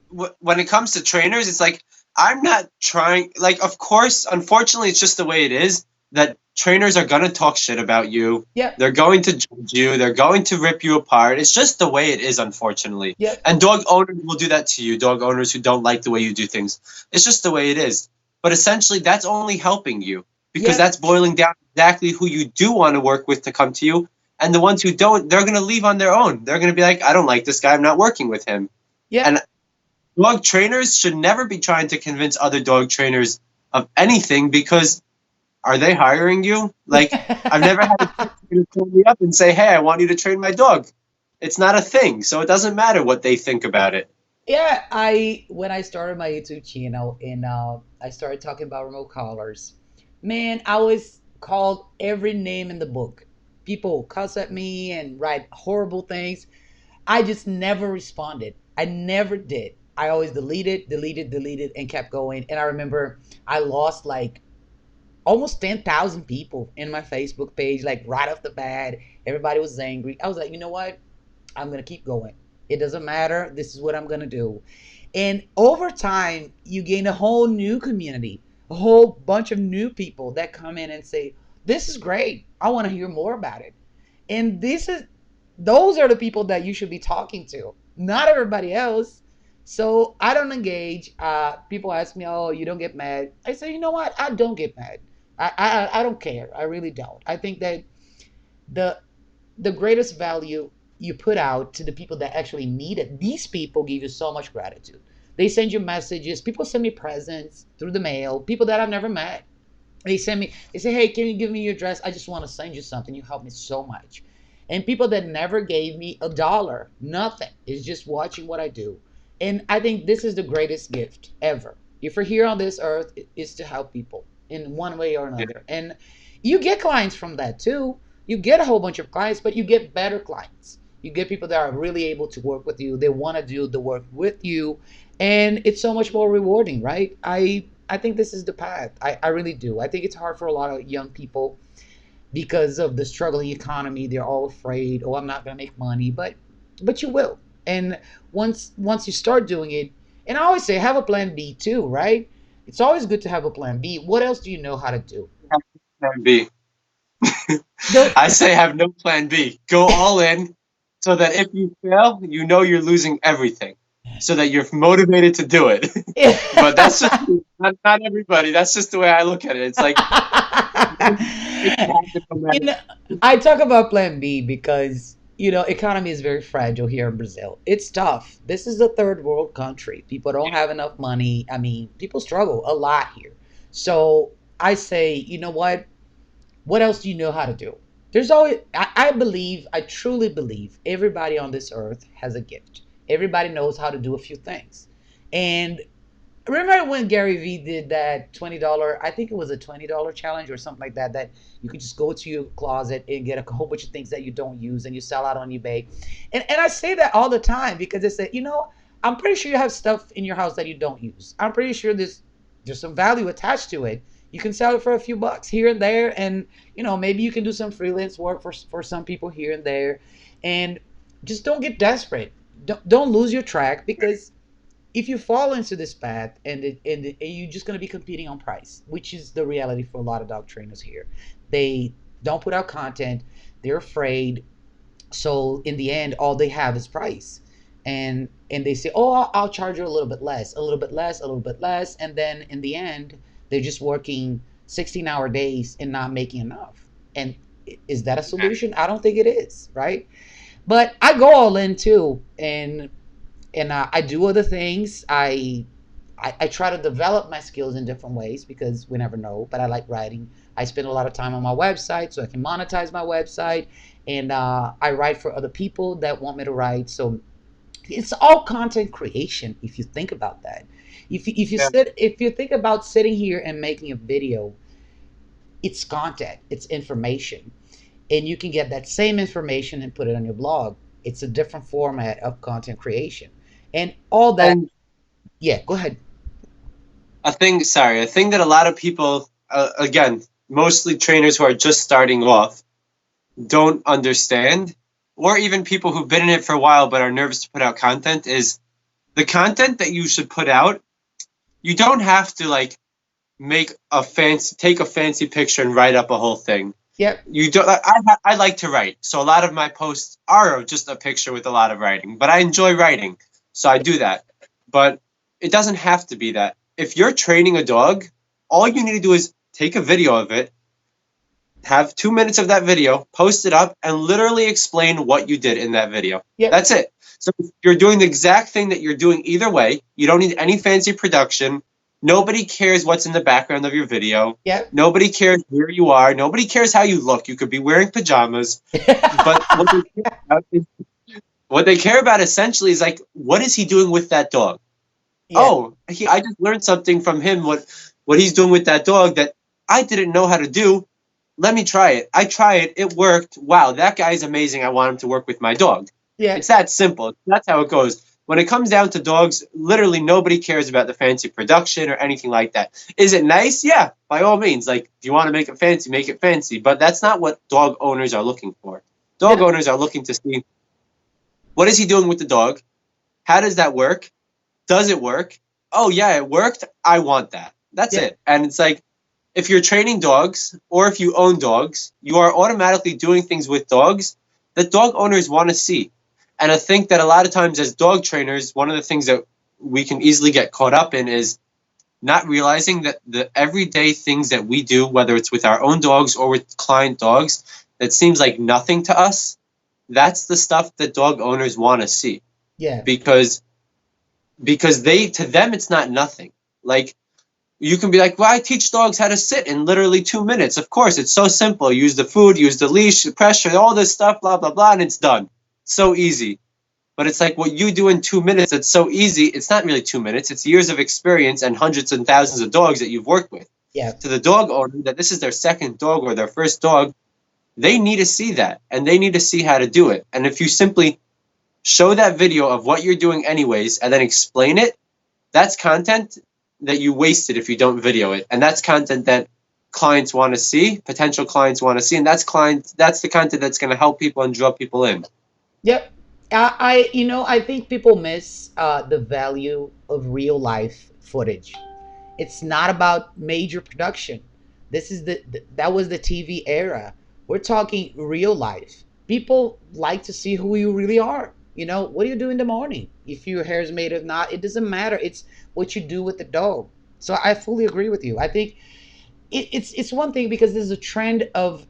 when it comes to trainers, it's like I'm not trying. Like, of course, unfortunately, it's just the way it is that trainers are gonna talk shit about you. Yep. They're going to judge you. They're going to rip you apart. It's just the way it is, unfortunately. Yep. And dog owners will do that to you. Dog owners who don't like the way you do things. It's just the way it is. But essentially, that's only helping you because Yep. that's boiling down exactly who you do want to work with to come to you. And the ones who don't, they're going to leave on their own. They're going to be like, I don't like this guy. I'm not working with him. Yep. And dog trainers should never be trying to convince other dog trainers of anything because are they hiring you? Like, I've never had a trainer call me up and say, hey, I want you to train my dog. It's not a thing. So it doesn't matter what they think about it. Yeah, when I started my YouTube channel and I started talking about remote collars, man, I was called every name in the book. People cuss at me and write horrible things. I just never responded. I never did. I always deleted, and kept going. And I remember I lost like almost 10,000 people in my Facebook page, like right off the bat. Everybody was angry. I was like, you know what? I'm going to keep going. It doesn't matter. This is what I'm going to do. And over time, you gain a whole new community, a whole bunch of new people that come in and say, this is great. I want to hear more about it. And those are the people that you should be talking to, not everybody else. So I don't engage. People ask me, oh, you don't get mad. I say, you know what? I don't get mad. I don't care. I really don't. I think that the greatest value you put out to the people that actually need it, these people give you so much gratitude. They send you messages. People send me presents through the mail. People that I've never met. They say, hey, can you give me your address? I just want to send you something. You helped me so much. And people that never gave me $1, nothing. It's just watching what I do. And I think this is the greatest gift ever. If we're here on this earth, it's to help people in one way or another. Yeah. And you get clients from that too. You get a whole bunch of clients, but you get better clients. You get people that are really able to work with you. They want to do the work with you. And it's so much more rewarding, right? I think this is the path. I really do. I think it's hard for a lot of young people because of the struggling economy. They're all afraid, oh, I'm not going to make money. But you will. And once you start doing it, and I always say have a plan B too, right? It's always good to have a plan B. What else do you know how to do? Plan B. I say have no plan B. Go all in so that if you fail, you know you're losing everything so that you're motivated to do it. But that's just not everybody. That's just the way I look at it. It's like I talk about plan B because economy is very fragile here in Brazil. It's tough. This is a third world country. People don't have enough money. I mean, people struggle a lot here. So I say, you know what? What else do you know how to do? There's always, I truly believe everybody on this earth has a gift. Everybody knows how to do a few things. And remember when Gary Vee did that $20, I think it was a $20 challenge or something like that, that you could just go to your closet and get a whole bunch of things that you don't use and you sell out on eBay. And I say that all the time because it's that, I'm pretty sure you have stuff in your house that you don't use. I'm pretty sure there's some value attached to it. You can sell it for a few bucks here and there, and maybe you can do some freelance work for some people here and there, and just don't get desperate. Don't lose your track, because if you fall into this path and you're just going to be competing on price, which is the reality for a lot of dog trainers here. They don't put out content. They're afraid. So in the end, all they have is price. And they say, oh, I'll charge you a little bit less, a little bit less, a little bit less. And then in the end, they're just working 16-hour days and not making enough. And is that a solution? I don't think it is, right? But I go all in too. And I do other things. I try to develop my skills in different ways, because we never know. But I like writing. I spend a lot of time on my website so I can monetize my website. And I write for other people that want me to write. So it's all content creation if you think about that. If you think about sitting here and making a video, it's content, it's information. And you can get that same information and put it on your blog. It's a different format of content creation. And all that. Yeah, go ahead. A thing that a lot of people, again, mostly trainers who are just starting off, don't understand, or even people who've been in it for a while but are nervous to put out content, is the content that you should put out. You don't have to take a fancy picture and write up a whole thing. Yep. You don't. I like to write, so a lot of my posts are just a picture with a lot of writing. But I enjoy writing, so I do that. But it doesn't have to be that. If you're training a dog, all you need to do is take a video of it, have 2 minutes of that video, post it up, and literally explain what you did in that video. Yep. That's it. So if you're doing the exact thing that you're doing either way. You don't need any fancy production. Nobody cares what's in the background of your video. Yep. Nobody cares where you are. Nobody cares how you look. You could be wearing pajamas. But what they care about essentially is what is he doing with that dog? Yeah. Oh, I just learned something from him, what he's doing with that dog that I didn't know how to do. Let me try it. I try it. It worked. Wow, that guy's amazing. I want him to work with my dog. Yeah. It's that simple. That's how it goes. When it comes down to dogs, literally nobody cares about the fancy production or anything like that. Is it nice? Yeah, by all means. If you want to make it fancy, make it fancy. But that's not what dog owners are looking for. Dog owners are looking to see, what is he doing with the dog? How does that work? Does it work? Oh, yeah, it worked. I want that. That's it. And it's if you're training dogs or if you own dogs, you are automatically doing things with dogs that dog owners want to see. And I think that a lot of times as dog trainers, one of the things that we can easily get caught up in is not realizing that the everyday things that we do, whether it's with our own dogs or with client dogs, that seems like nothing to us, that's the stuff that dog owners want to see. Yeah. Because to them, it's not nothing. You can be well, I teach dogs how to sit in literally 2 minutes. Of course, it's so simple. Use the food, use the leash, the pressure, all this stuff, blah, blah, blah, and it's done. So easy. But it's what you do in 2 minutes, it's so easy. It's not really 2 minutes. It's years of experience and hundreds and thousands of dogs that you've worked with. Yeah. To the dog owner, that this is their second dog or their first dog, they need to see that, and they need to see how to do it. And if you simply show that video of what you're doing anyways and then explain it, that's content that you wasted if you don't video it. And that's content that clients want to see, potential clients want to see, and that's the content that's going to help people and draw people in. Yep. I think people miss the value of real life footage. It's not about major production. This is that was the TV era. We're talking real life. People like to see who you really are. What do you do in the morning? If your hair is made or not, it doesn't matter. It's what you do with the dog. So I fully agree with you. I think it's one thing because there's a trend of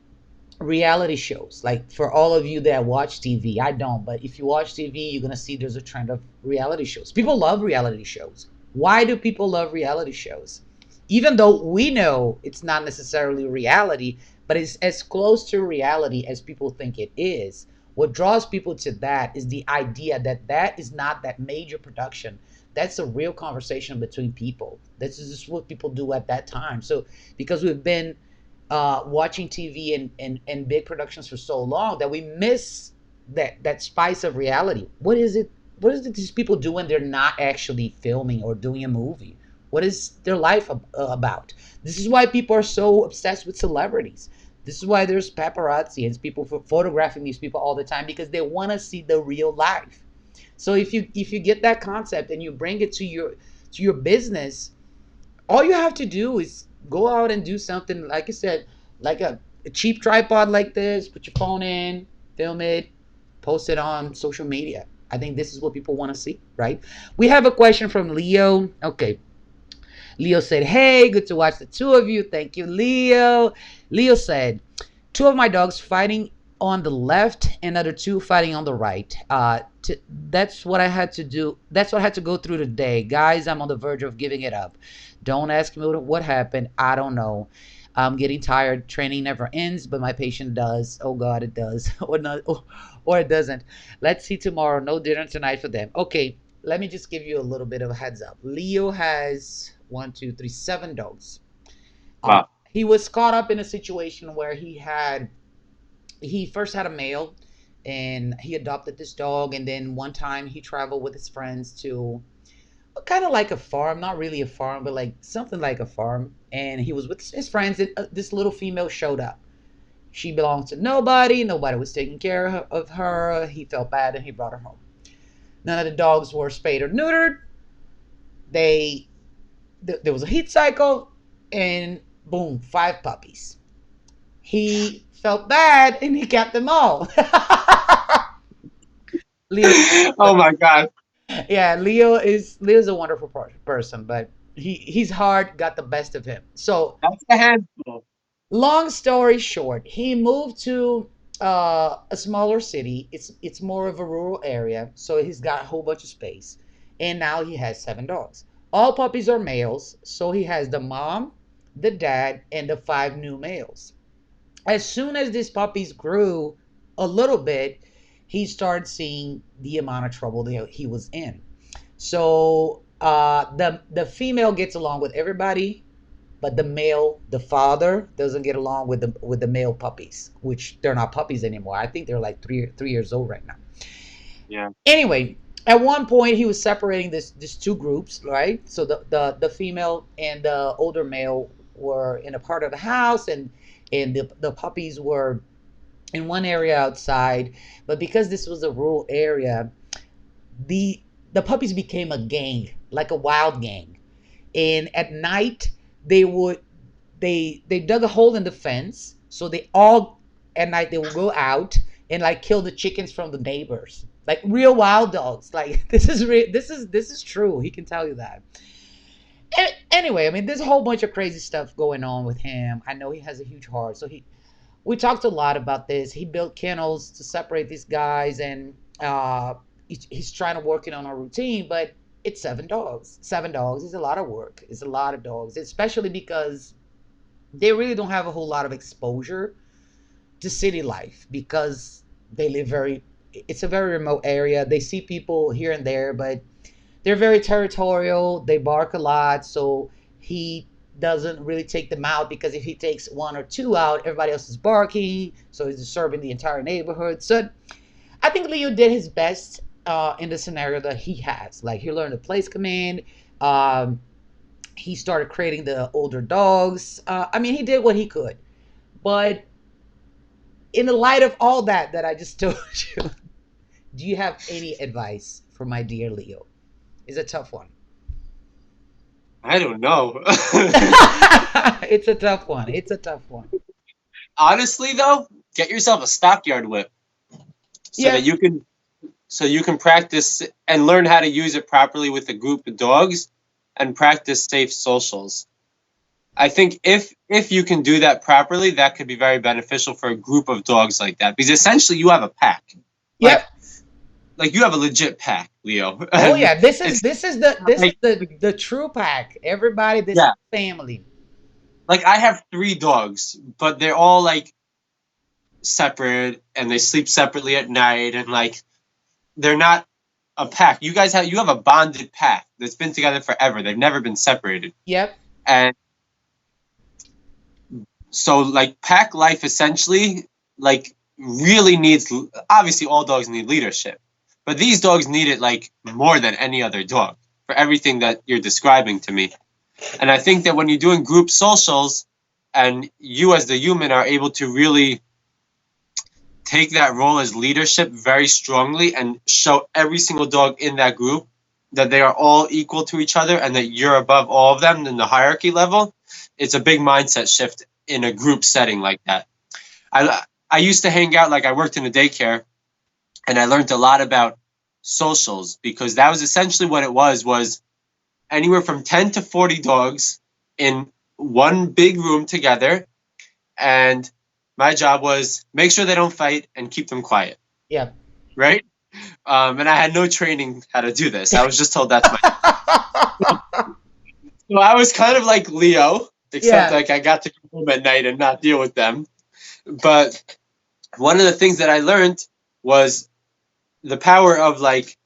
reality shows. For all of you that watch TV, I don't, but if you watch TV, you're going to see there's a trend of reality shows. People love reality shows. Why do people love reality shows? Even though we know it's not necessarily reality, but it's as close to reality as people think it is. What draws people to that is the idea that that is not that major production. That's a real conversation between people. This is just what people do at that time. So because we've been watching TV and big productions for so long that we miss that spice of reality. What is it these people do when they're not actually filming or doing a movie? What is their life about? This is why people are so obsessed with celebrities. This is why there's paparazzi and people photographing these people all the time, because they want to see the real life. So if you get that concept and you bring it to your business, all you have to do is go out and do something, like I said, like a cheap tripod like this, put your phone in, film it, post it on social media. I think this is what people want to see, right? We have a question from Leo. Okay. Leo said, hey, good to watch the two of you. Thank you, Leo. Leo said, two of my dogs fighting on the left and other two fighting on the right. That's what I had to do. That's what I had to go through today. Guys, I'm on the verge of giving it up. Don't ask me what happened. I don't know. I'm getting tired. Training never ends, but my patient does. Oh, God, it does. Or not, or it doesn't. Let's see tomorrow. No dinner tonight for them. Okay, let me just give you a little bit of a heads up. Leo has 7 dogs. Wow. He was caught up in a situation where he first had a male, and he adopted this dog. And then one time he traveled with his friends to kind of like a farm, not really a farm, but like something like a farm. And he was with his friends, and this little female showed up. She belonged to nobody. Nobody was taking care of her. He felt bad, and he brought her home. None of the dogs were spayed or neutered. There was a heat cycle, and boom, 5 puppies. He felt bad, and he kept them all. Leo, Oh my God. yeah, Leo's a wonderful person, but his heart got the best of him. So That's a handful. long story short, he moved to a smaller city. It's more of a rural area, so he's got a whole bunch of space, and now he has 7 dogs. All puppies are males, so he has the mom, the dad, and the 5 new males. As soon as these puppies grew a little bit, he started seeing the amount of trouble that he was in. So the female gets along with everybody, but the father doesn't get along with the male puppies, which they're not puppies anymore. I think they're like 3 years old right now. Yeah. Anyway, at one point he was separating these 2 groups, right? So the female and the older male were in a part of the house, and the puppies were in one area outside. But because this was a rural area, the puppies became a gang, like a wild gang. And at night they dug a hole in the fence, so they all at night they would go out and like kill the chickens from the neighbors, like real wild dogs. Like this is true. He can tell you that. Anyway, I mean, there's a whole bunch of crazy stuff going on with him. I know he has a huge heart, so we talked a lot about this. He built kennels to separate these guys, and he's trying to work it on a routine, but it's 7 dogs. 7 dogs is a lot of work. It's a lot of dogs, especially because they really don't have a whole lot of exposure to city life, because they live it's a very remote area. They see people here and there, but they're very territorial. They bark a lot, so he doesn't really take them out, because if he takes 1 or 2 out, everybody else is barking, so he's disturbing the entire neighborhood. So I think Leo did his best in the scenario that he has. Like, he learned the place command. He started creating the older dogs. I mean, he did what he could. But in the light of all that I just told you, do you have any advice for my dear Leo? It's a tough one. I don't know. It's a tough one. It's a tough one. Honestly, though, get yourself a stockyard whip that you can practice and learn how to use it properly with a group of dogs and practice safe socials. I think if you can do that properly, that could be very beneficial for a group of dogs like that, because essentially you have a pack. Yep. Like you have a legit pack, Leo. Oh yeah, this is the true pack. Everybody, this is family. like I have 3 dogs, but they're all like separate and they sleep separately at night, and like they're not a pack. You have a bonded pack that's been together forever. They've never been separated. Yep. And so like pack life essentially like really needs, obviously all dogs need leadership, but these dogs need it like more than any other dog for everything that you're describing to me. And I think that when you're doing group socials and you as the human are able to really take that role as leadership very strongly and show every single dog in that group that they are all equal to each other and that you're above all of them in the hierarchy level, it's a big mindset shift in a group setting like that. I used to hang out, like I worked in a daycare, and I learned a lot about socials, because that was essentially what it was anywhere from 10 to 40 dogs in one big room together, and my job was make sure they don't fight and keep them quiet. Yeah. Right? And I had no training how to do this. I was just told that's my So I was kind of like Leo, except like I got to go home at night and not deal with them. But one of the things that I learned was the power of, like,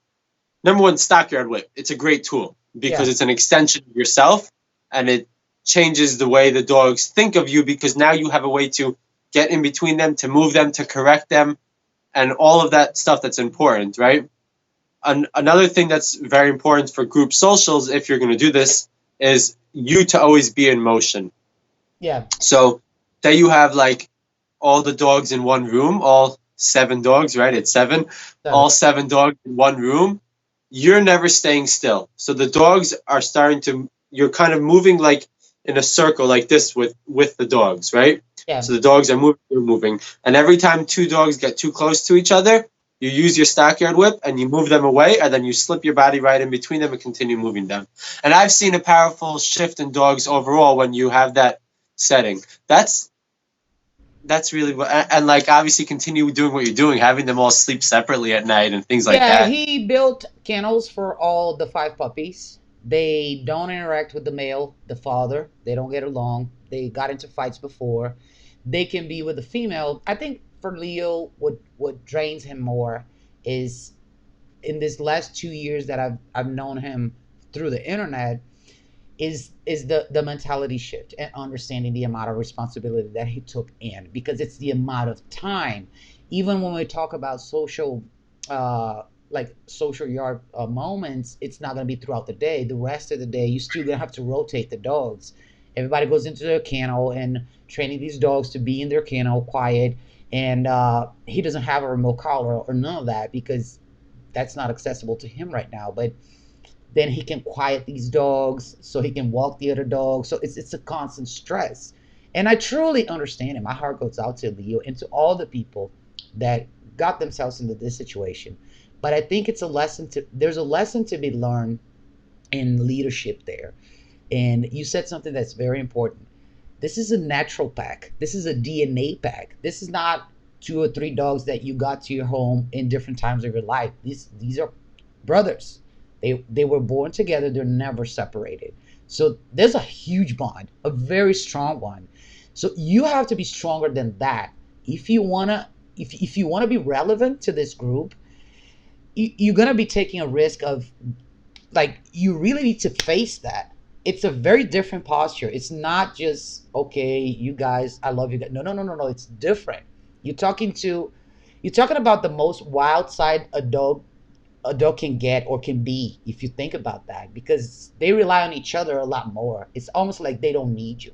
number one, stockyard whip. It's a great tool because it's an extension of yourself, and it changes the way the dogs think of you, because now you have a way to get in between them, to move them, to correct them, and all of that stuff that's important, right? Another thing that's very important for group socials, if you're going to do this, is you to always be in motion. Yeah. So say you have like all the dogs in one room, all 7 dogs, right? It's 7. All 7 dogs in one room. You're never staying still. So the dogs are starting to, you're kind of moving like in a circle like this with the dogs, right? Yeah. So the dogs are moving, you're moving. And every time 2 dogs get too close to each other, you use your stockyard whip and you move them away, and then you slip your body right in between them and continue moving them. And I've seen a powerful shift in dogs overall when you have that setting. That's really what, and like obviously continue doing what you're doing, having them all sleep separately at night and things like that. Yeah, he built kennels for all the 5 puppies. They don't interact with the male, the father. They don't get along. They got into fights before. They can be with the female. I think for Leo, what drains him more is in this last 2 years that I've known him through the internet is the mentality shift and understanding the amount of responsibility that he took in, because it's the amount of time. Even when we talk about social social yard moments, it's not going to be throughout the day. The rest of the day, you still gonna have to rotate the dogs. Everybody goes into their kennel and training these dogs to be in their kennel quiet, and he doesn't have a remote collar or none of that because that's not accessible to him right now. But then he can quiet these dogs so he can walk the other dogs. So it's a constant stress. And I truly understand it. My heart goes out to Leo and to all the people that got themselves into this situation. But I think there's a lesson to be learned in leadership there. And you said something that's very important. This is a natural pack. This is a DNA pack. This is not 2 or 3 dogs that you got to your home in different times of your life. These are brothers. They were born together. They're never separated. So there's a huge bond, a very strong one. So you have to be stronger than that. If you wanna be relevant to this group, you're gonna be taking a risk of, like, you really need to face that. It's a very different posture. It's not just, okay, you guys, I love you guys. No. It's different. You're talking about the most wild side a dog can get or can be, if you think about that, because they rely on each other a lot more. It's almost like they don't need you.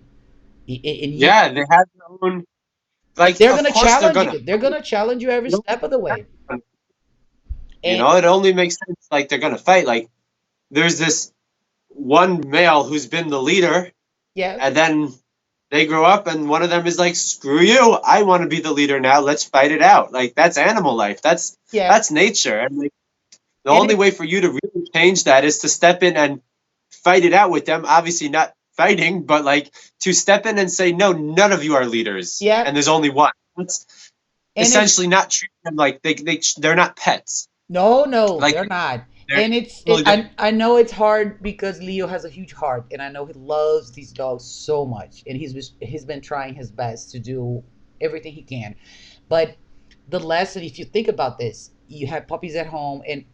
They have their own, like, they're gonna challenge you. They're gonna challenge you every step of the way. It only makes sense, like, they're gonna fight. Like, there's this one male who's been the leader, and then they grow up and one of them is like, screw you, I want to be the leader now, let's fight it out. Like, that's animal life, that's nature. And like, the only way for you to really change that is to step in and fight it out with them. Obviously not fighting, but like to step in and say, no, none of you are leaders. Yeah. And there's only one. That's essentially not treating them like they're not pets. No, like, they're not. And I know it's hard because Leo has a huge heart, and I know he loves these dogs so much, and he's been trying his best to do everything he can. But the lesson, if you think about this, you have puppies at home, and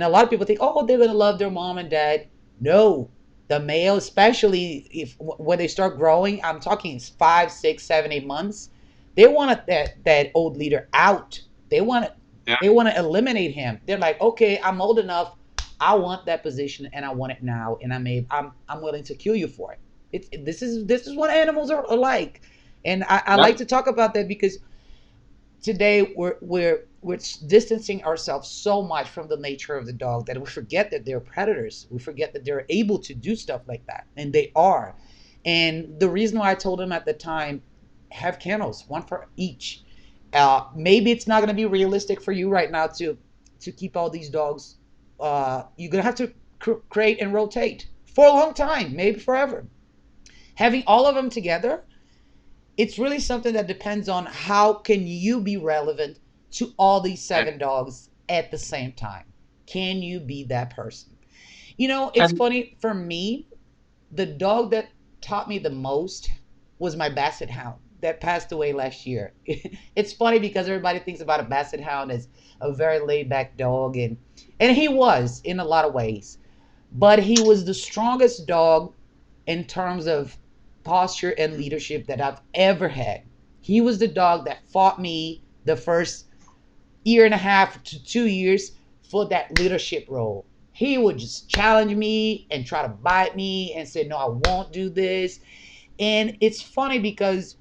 a lot of people think, oh, they're gonna love their mom and dad. No, the male, especially if when they start growing, I'm talking 5, 6, 7, 8 months, they want that old leader out. They want to Yeah. they want to eliminate him. They're like, okay, I'm old enough. I want that position, and I want it now, and I'm willing to kill you for it. This is what animals are like, and I Yeah. like to talk about that because today we're distancing ourselves so much from the nature of the dog that we forget that they're predators. We forget that they're able to do stuff like that, and they are. And the reason why I told him at the time, have kennels, one for each. Maybe it's not going to be realistic for you right now to keep all these dogs. You're going to have to create and rotate for a long time, maybe forever. Having all of them together, it's really something that depends on how can you be relevant to all these 7 dogs at the same time. Can you be that person? It's funny for me, the dog that taught me the most was my basset hound that passed away last year. It's funny because everybody thinks about a basset hound as a very laid back dog, and he was in a lot of ways, but he was the strongest dog in terms of posture and leadership that I've ever had. He was the dog that fought me the first year and a half to 2 years for that leadership role. He would just challenge me and try to bite me and say, no, I won't do this. And it's funny because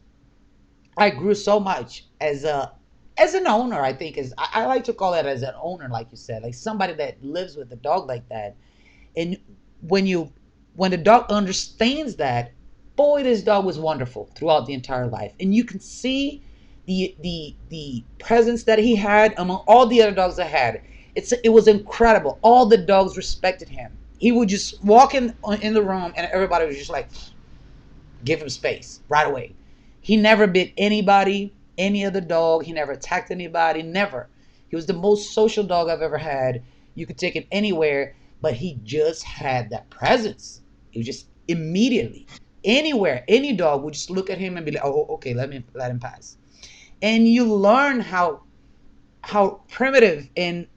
I grew so much as an owner. I think I like to call it as an owner, like you said, like somebody that lives with a dog like that. And when the dog understands that, boy, this dog was wonderful throughout the entire life. And you can see the presence that he had among all the other dogs I had. It was incredible. All the dogs respected him. He would just walk in the room, and everybody was just like, give him space right away. He never bit anybody, any other dog. He never attacked anybody, never. He was the most social dog I've ever had. You could take him anywhere, but he just had that presence. He was just immediately, anywhere, any dog would just look at him and be like, oh, okay, let him pass. And you learn how primitive and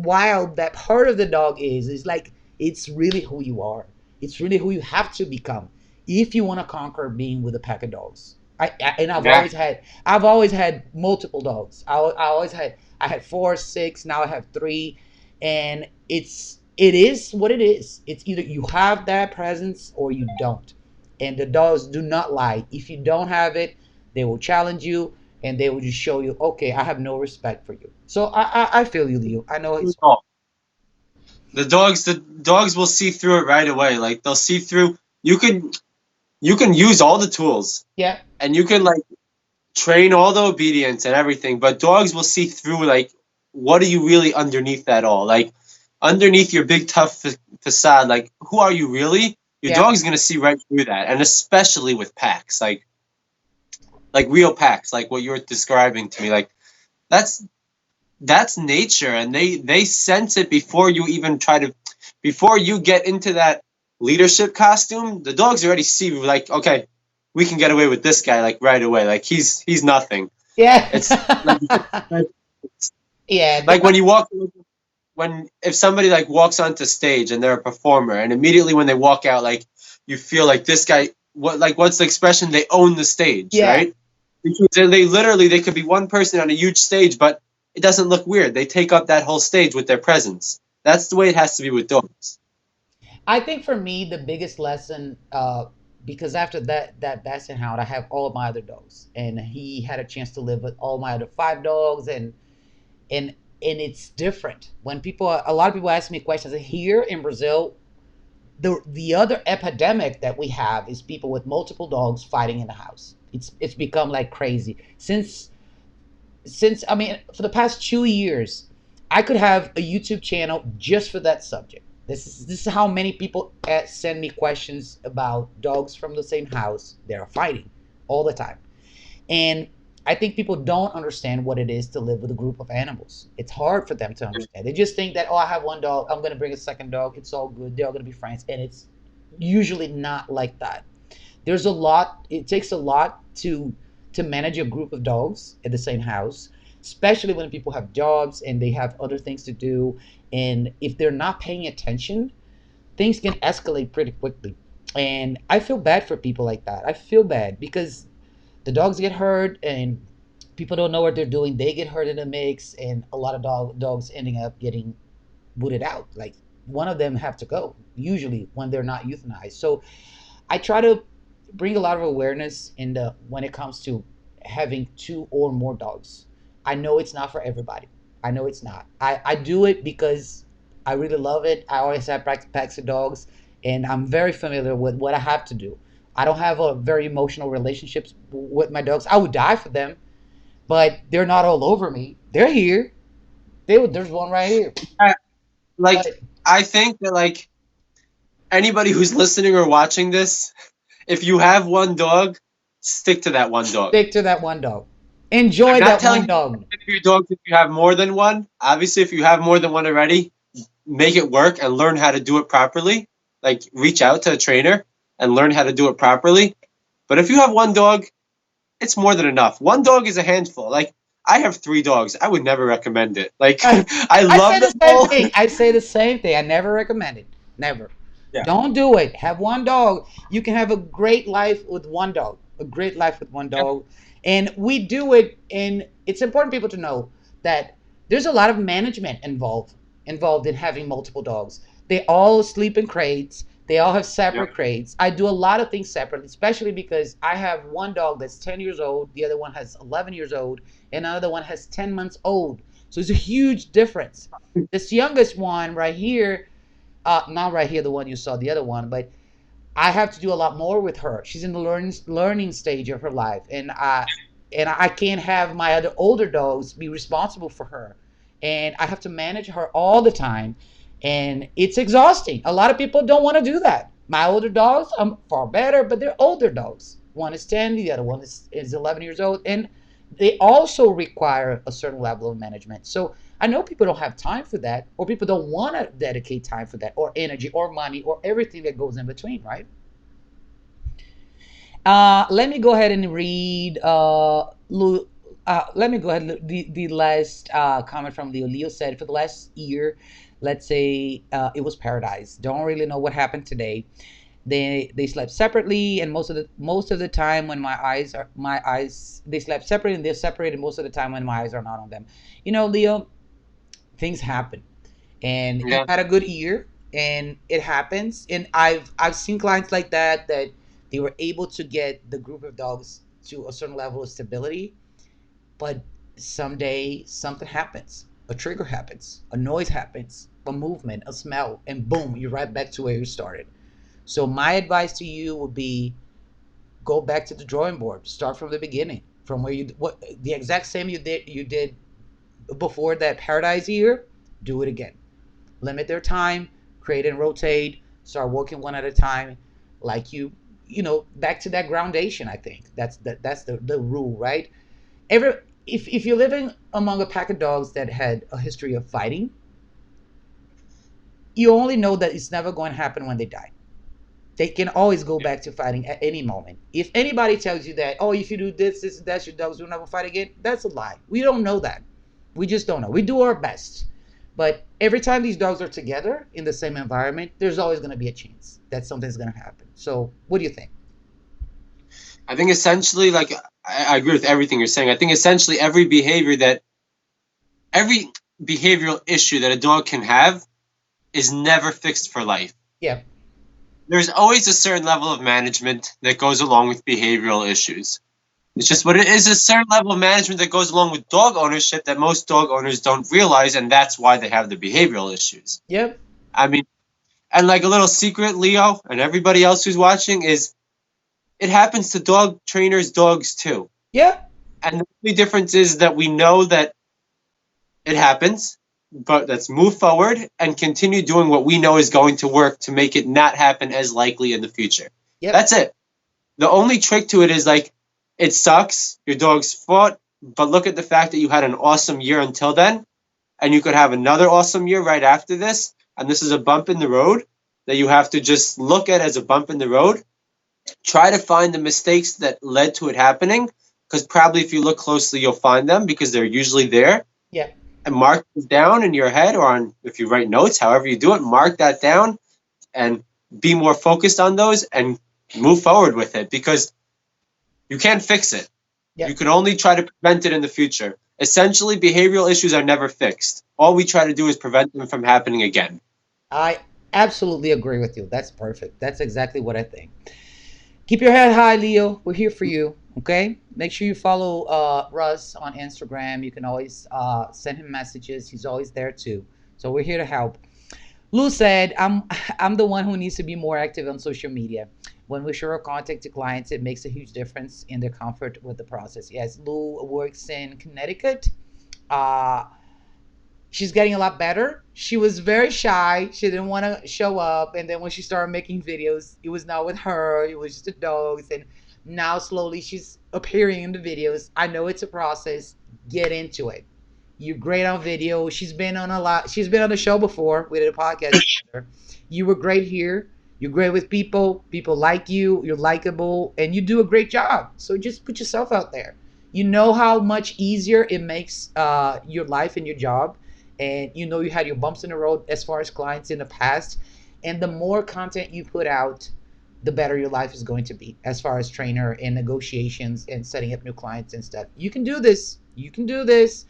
wild that part of the dog is. It's like, it's really who you are. It's really who you have to become if you want to conquer being with a pack of dogs. I've always had multiple dogs. I had 4, 6, now I have 3, and it is what it is. It's either you have that presence or you don't. And the dogs do not lie. If you don't have it, they will challenge you, and they will just show you, okay, I have no respect for you. So I feel you, Leo. I know it's the dogs will see through it right away. Like, they'll see through. You can use all the tools. Yeah. And you can, like, train all the obedience and everything, but dogs will see through, like, what are you really underneath that all? Like, underneath your big tough facade, like, who are you really? Your dog's gonna see right through that, and especially with packs, like real packs, like what you're describing to me, like that's nature, and they sense it before you even before you get into that leadership costume. The dogs already see, like, okay, we can get away with this guy, like, right away, like he's nothing. Yeah. It's like, yeah. Like if somebody, like, walks onto stage and they're a performer, and immediately when they walk out, like, you feel like this guy, what's the expression? They own the stage, right? Because they could be one person on a huge stage, but it doesn't look weird. They take up that whole stage with their presence. That's the way it has to be with dogs. I think for me, the biggest lesson, because after that basset hound, I have all of my other dogs, and he had a chance to live with all my other 5 dogs, and it's different when a lot of people ask me questions. Here in Brazil, the other epidemic that we have is people with multiple dogs fighting in the house. It's become like crazy since I mean, for the past 2 years, I could have a YouTube channel just for that subject. This is how many people send me questions about dogs from the same house. They're fighting all the time, and I think people don't understand what it is to live with a group of animals. It's hard for them to understand. They just think that, oh, I have one dog, I'm going to bring a second dog, it's all good, they're all going to be friends. And it's usually not like that. There's a lot, it takes a lot to manage a group of dogs at the same house, especially when people have jobs and they have other things to do. And if they're not paying attention, things can escalate pretty quickly. And I feel bad for people like that. I feel bad because the dogs get hurt and people don't know what they're doing. They get hurt in the mix, and a lot of dogs ending up getting booted out. Like one of them have to go, usually when they're not euthanized. So I try to bring a lot of awareness in the when it comes to having two or more dogs. I know it's not for everybody. I know it's not. I do it because I really love it. I always have packs of dogs, and I'm very familiar with what I have to do. I don't have a very emotional relationships with my dogs. I would die for them, but they're not all over me. They're here. There's one right here. Like, But I think that, like, anybody who's listening or watching this, if you have one dog, stick to that one dog. stick to that one dog. I'm Enjoy not that telling one you dog. if your dogs, if you have more than one. Obviously, if you have more than one already, make it work and learn how to do it properly. Like, reach out to a trainer and learn how to do it properly. But if you have one dog, it's more than enough. One dog is a handful. Like, I have 3 dogs. I would never recommend it. Like, I, I I say love the them same all. thing. I say the same thing. I never recommend it. Never. Yeah. Don't do it. Have one dog. You can have a great life with one dog. A great life with one dog. And we do it, and it's important people to know that there's a lot of management involved in having multiple dogs. They all sleep in crates. They all have separate Yep. crates. I do a lot of things separately, especially because I have one dog that's 10 years old, the other one has 11 years old, and another one has 10 months old. So it's a huge difference. This youngest one right here, not right here, the one you saw, the other one, but I have to do a lot more with her. She's in the learning stage of her life, and I can't have my other older dogs be responsible for her, and I have to manage her all the time, and it's exhausting. A lot of people don't want to do that. My older dogs, I'm far better, but they're older dogs. One is 10, the other one is 11 years old, and they also require a certain level of management. So I know people don't have time for that, or people don't want to dedicate time for that, or energy, or money, or everything that goes in between, right? Let me go ahead and read. Let me go ahead. The last comment from Leo. Leo said, for the last year, let's say it was paradise. Don't really know what happened today. They slept separately, and most of the time when my eyes they slept separately, and they're separated most of the time when my eyes are not on them. You know, Leo, things happen, and you Yeah. had a good year, and it happens. And I've seen clients like that they were able to get the group of dogs to a certain level of stability, but someday something happens, a trigger happens, a noise happens, a movement, a smell, and boom, you're right back to where you started. So my advice to you would be, go back to the drawing board, start from the beginning, from where you what the exact same you did before that paradise year. Do it again. Limit their time, create and rotate, start working one at a time, like back to that groundation. I think that's the rule, right? Every if you're living among a pack of dogs that had a history of fighting, you only know that it's never going to happen when they die. They can always go back to fighting at any moment. If anybody tells you that, oh, if you do this, and that, your dogs will never fight again, that's a lie. We don't know that. We just don't know. We do our best. But every time these dogs are together in the same environment, there's always going to be a chance that something's going to happen. So what do you think? I think essentially, like, I agree with everything you're saying. I think essentially every behavioral issue that a dog can have is never fixed for life. Yeah. There's always a certain level of management that goes along with behavioral issues. It's just what it is, a certain level of management that goes along with dog ownership that most dog owners don't realize, and that's why they have the behavioral issues. Yep. I mean, and like a little secret, Leo, and everybody else who's watching, is it happens to dog trainers' dogs too. Yeah. And the only difference is that we know that it happens, but let's move forward and continue doing what we know is going to work to make it not happen as likely in the future. Yep. That's it. The only trick to it is, like, it sucks. Your dogs fought, but look at the fact that you had an awesome year until then, and you could have another awesome year right after this. And this is a bump in the road that you have to just look at as a bump in the road. Try to find the mistakes that led to it happening, because probably if you look closely, you'll find them because they're usually there. Yeah. And mark them down in your head, or on if you write notes, however you do it, mark that down and be more focused on those and move forward with it, because you can't fix it. Yeah. You can only try to prevent it in the future. Essentially, behavioral issues are never fixed. All we try to do is prevent them from happening again. I absolutely agree with you. That's perfect. That's exactly what I think. Keep your head high, Leo. We're here for you. Okay. Make sure you follow Russ on Instagram. You can always send him messages. He's always there too. So we're here to help. Lou said, I'm the one who needs to be more active on social media. When we share our content to clients, it makes a huge difference in their comfort with the process. Yes, Lou works in Connecticut. She's getting a lot better. She was very shy. She didn't want to show up. And then when she started making videos, it was not with her. It was just the dogs. And now slowly she's appearing in the videos. I know it's a process. Get into it. You're great on video. She's been on the show before. We did a podcast together. You were great here. You're great with people. People like you. You're likable. And you do a great job. So just put yourself out there. You know how much easier it makes your life and your job. And you know you had your bumps in the road as far as clients in the past. And the more content you put out, the better your life is going to be as far as trainer and negotiations and setting up new clients and stuff. You can do this. You can do this.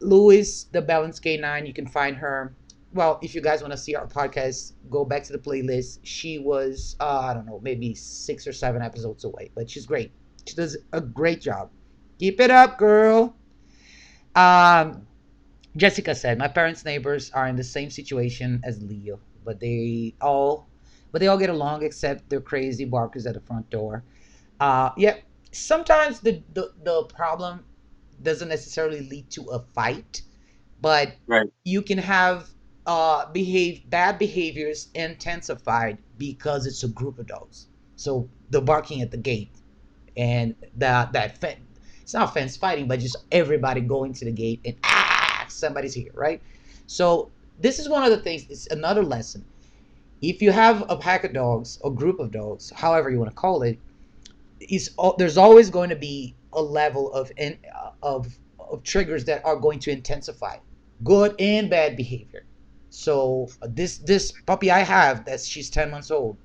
Louis, the Balanced K9, you can find her. Well, if you guys want to see our podcast, go back to the playlist. She was, I don't know, maybe 6 or 7 episodes away, but she's great. She does a great job. Keep it up, girl. Jessica said, my parents' neighbors are in the same situation as Leo, but they all get along except they're crazy barkers at the front door. Yeah, sometimes the problem doesn't necessarily lead to a fight, but Right. you can have bad behaviors intensified because it's a group of dogs. So the barking at the gate and that fence, it's not fence fighting, but just everybody going to the gate and somebody's here, right? So this is one of the things. It's another lesson. If you have a pack of dogs, a group of dogs, however you want to call it, there's always going to be a level of triggers that are going to intensify good and bad behavior. So this puppy I have, she's 10 months old.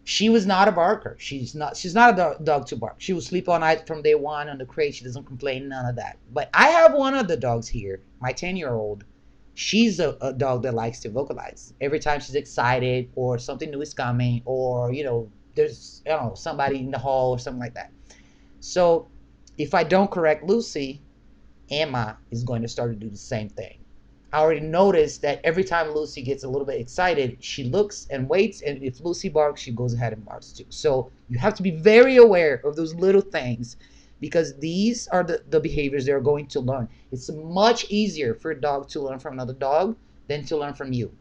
She was not a barker. She's not a dog to bark. She will sleep all night from day one on the crate. She doesn't complain, none of that. But I have one of the dogs here, my 10-year-old. She's a dog that likes to vocalize. Every time she's excited or something new is coming, or, there's, somebody in the hall or something like that. So if I don't correct Lucy, Emma is going to start to do the same thing. I already noticed that every time Lucy gets a little bit excited, she looks and waits, and if Lucy barks, she goes ahead and barks too. So you have to be very aware of those little things, because these are the behaviors they're going to learn. It's much easier for a dog to learn from another dog than to learn from you.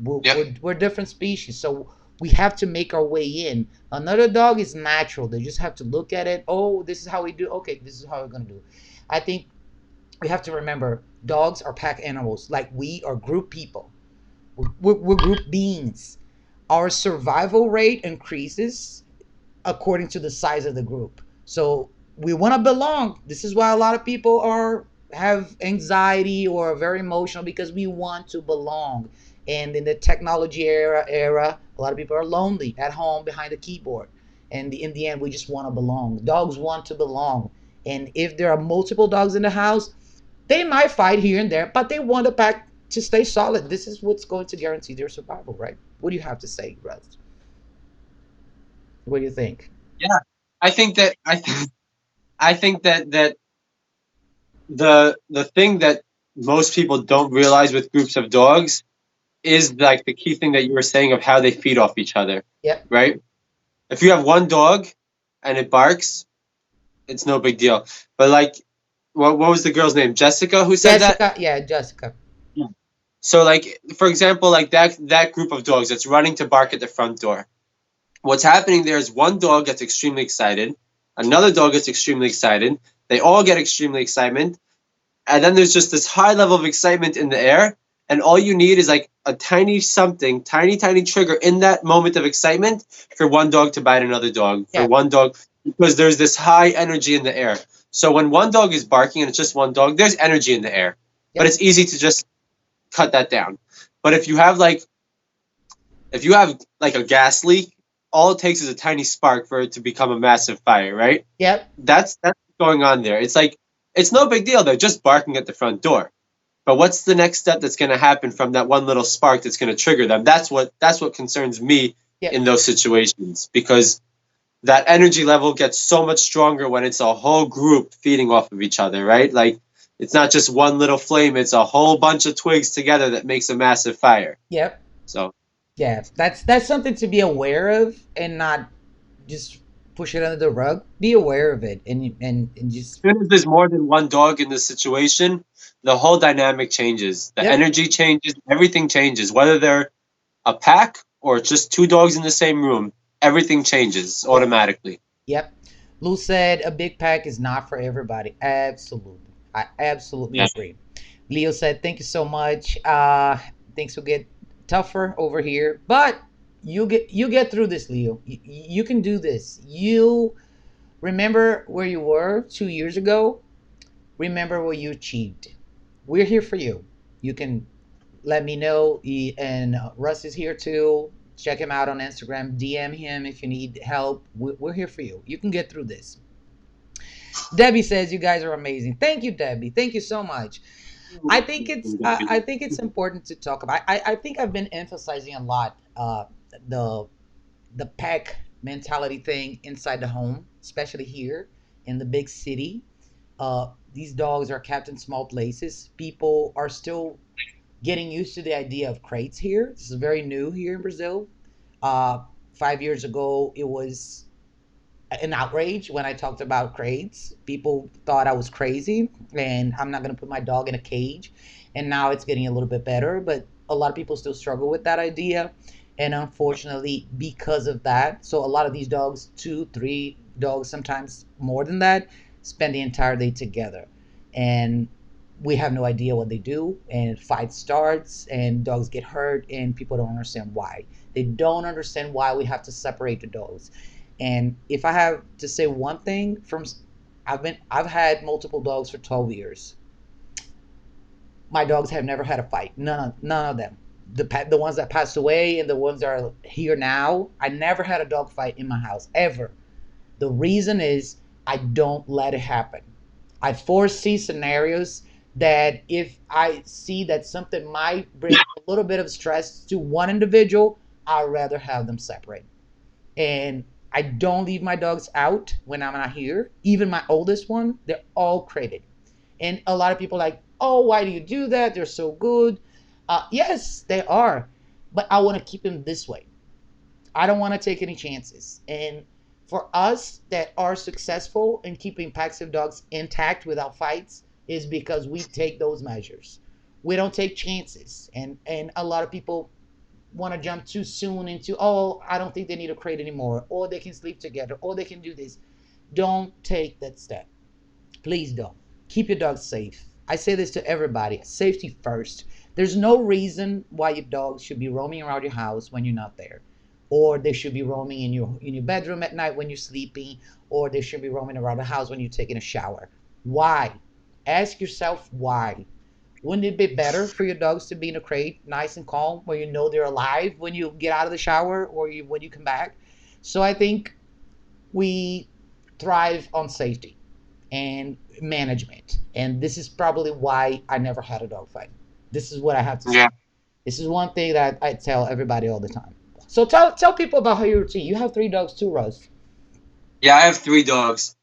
We're different species, so we have to make our way in. Another dog is natural. They just have to look at it. Oh, this is how we do. Okay, this is how we're going to do. I think we have to remember, dogs are pack animals. Like we are group people. We're group beings. Our survival rate increases according to the size of the group. So we want to belong. This is why a lot of people have anxiety or are very emotional, because we want to belong. And in the technology era, a lot of people are lonely at home behind the keyboard. And in the end, we just want to belong. Dogs want to belong. And if there are multiple dogs in the house, they might fight here and there, but they want the pack to stay solid. This is what's going to guarantee their survival, right? What do you have to say, Russ? What do you think? Yeah, I think that the thing that most people don't realize with groups of dogs is like the key thing that you were saying of how they feed off each other. Yeah. Right? If you have one dog and it barks, it's no big deal. But like, what was the girl's name? Jessica, who said that? Yeah, Jessica. So like, for example, like that group of dogs that's running to bark at the front door. What's happening there is one dog gets extremely excited. Another dog gets extremely excited. They all get extremely excitement. And then there's just this high level of excitement in the air. And all you need is like a tiny something, tiny trigger in that moment of excitement for one dog to bite another dog, for one dog, because there's this high energy in the air. So when one dog is barking and it's just one dog, there's energy in the air. But it's easy to just cut that down. But if you have like a gas leak, all it takes is a tiny spark for it to become a massive fire, right? Yep. That's what's going on there. It's like, it's no big deal. They're just barking at the front door. But what's the next step that's going to happen from that one little spark that's going to trigger them? That's what concerns me in those situations, because that energy level gets so much stronger when it's a whole group feeding off of each other, right? Like, it's not just one little flame, it's a whole bunch of twigs together that makes a massive fire. Yep. So yeah, that's something to be aware of and not just push it under the rug. Be aware of it and just. As soon as there's more than one dog in the situation, the whole dynamic changes. The energy changes. Everything changes. Whether they're a pack or just two dogs in the same room, everything changes automatically. Yep. Lou said a big pack is not for everybody. Absolutely. I absolutely agree. Leo said, thank you so much. Things will get tougher over here, but you get through this, Leo. You can do this. You remember where you were 2 years ago. Remember what you achieved. We're here for you. You can let me know. And Russ is here too. Check him out on Instagram. DM him if you need help. We're here for you. You can get through this. Debbie says you guys are amazing. Thank you, Debbie. Thank you so much. I think it's important to talk about. I think I've been emphasizing a lot the pack mentality thing inside the home, especially here in the big city. These dogs are kept in small places. People are still getting used to the idea of crates here. This is very new here in Brazil. 5 years ago, it was an outrage when I talked about crates. People thought I was crazy and I'm not going to put my dog in a cage. And now it's getting a little bit better, but a lot of people still struggle with that idea. And unfortunately, because of that, so a lot of these dogs, 2, 3 dogs, sometimes more than that, spend the entire day together. And we have no idea what they do, and fight starts and dogs get hurt and people don't understand why. They don't understand why we have to separate the dogs. And if I have to say one thing, I've had multiple dogs for 12 years. My dogs have never had a fight. None of them. The ones that passed away and the ones that are here now, I never had a dog fight in my house, ever. The reason is I don't let it happen. I foresee scenarios that if I see that something might bring a little bit of stress to one individual, I'd rather have them separate. And I don't leave my dogs out when I'm not here. Even my oldest one, they're all crated. And a lot of people are like, oh, why do you do that? They're so good. Yes, they are. But I want to keep them this way. I don't want to take any chances. And for us that are successful in keeping packs of dogs intact without fights is because we take those measures. We don't take chances. And a lot of people want to jump too soon into, oh, I don't think they need a crate anymore, or they can sleep together, or they can do this. Don't take that step. Please don't. Keep your dog safe. I say this to everybody. Safety first. There's no reason why your dog should be roaming around your house when you're not there. Or they should be roaming in your bedroom at night when you're sleeping, or they should be roaming around the house when you're taking a shower. Why? Ask yourself why. Wouldn't it be better for your dogs to be in a crate, nice and calm, where you know they're alive when you get out of the shower or when you come back? So I think we thrive on safety and management. And this is probably why I never had a dog fight. This is what I have to say. Yeah. This is one thing that I tell everybody all the time. So tell people about how your routine. You have 3 dogs too, Russ. Yeah, I have 3 dogs.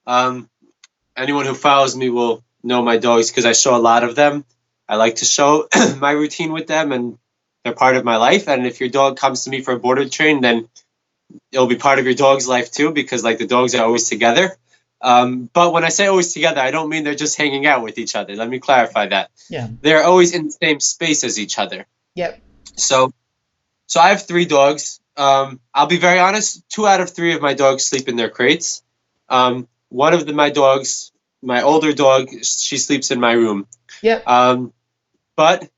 Anyone who follows me will know my dogs because I show a lot of them. I like to show my routine with them, and they're part of my life. And if your dog comes to me for a boarded train, then it'll be part of your dog's life too, because like the dogs are always together. But when I say always together, I don't mean they're just hanging out with each other. Let me clarify that. Yeah. They're always in the same space as each other. Yep. So I have 3 dogs. I'll be very honest. 2 out of 3 of my dogs sleep in their crates. One of my dogs, my older dog, she sleeps in my room. Yep. But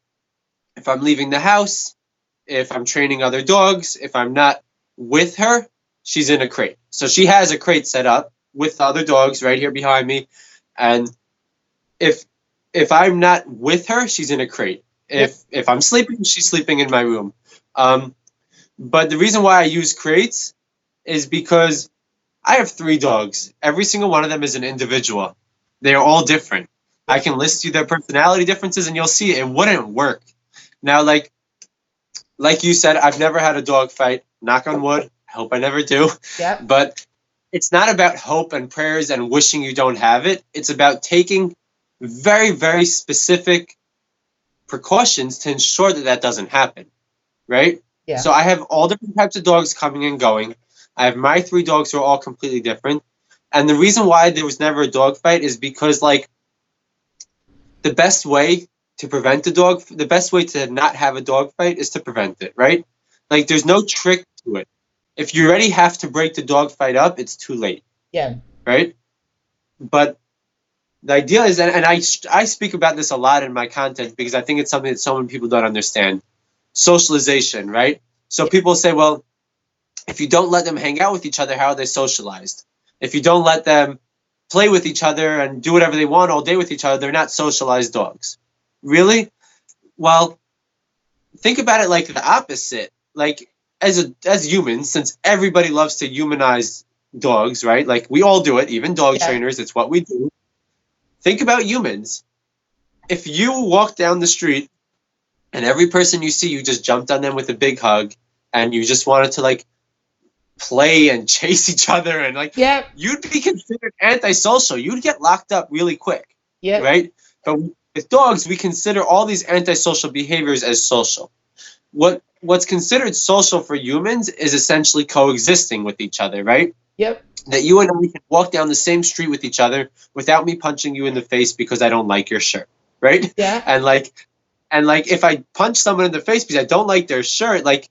if I'm leaving the house, if I'm training other dogs, if I'm not with her, she's in a crate. So she has a crate set up with the other dogs right here behind me. And if I'm not with her, she's in a crate. If I'm sleeping, she's sleeping in my room. But the reason why I use crates is because I have 3 dogs. Every single one of them is an individual. They are all different. I can list you their personality differences and you'll see it wouldn't work. Now, like you said, I've never had a dog fight. Knock on wood. I hope I never do. Yep. But it's not about hope and prayers and wishing you don't have it. It's about taking very, very specific precautions to ensure that that doesn't happen, right? Yeah. So I have all different types of dogs coming and going. I have my 3 dogs who are all completely different. And the reason why there was never a dog fight is because, like, the best way to prevent the best way to not have a dog fight is to prevent it, right? Like, there's no trick to it. If you already have to break the dog fight up, it's too late. Yeah. Right? But the idea is, and I speak about this a lot in my content because I think it's something that so many people don't understand. Socialization, right? So people say, well, if you don't let them hang out with each other, how are they socialized? If you don't let them play with each other and do whatever they want all day with each other, they're not socialized dogs. Really? Well, think about it like the opposite. Like, as humans, since everybody loves to humanize dogs, right? Like, we all do it, even dog trainers, it's what we do. Think about humans. If you walk down the street and every person you see, you just jumped on them with a big hug and you just wanted to, like, play and chase each other and, like, you'd be considered antisocial. You'd get locked up really quick, right? But with dogs, we consider all these antisocial behaviors as social. What's considered social for humans is essentially coexisting with each other, right? Yep. That you and I can walk down the same street with each other without me punching you in the face because I don't like your shirt, right? Yeah. And like if I punch someone in the face because I don't like their shirt, like,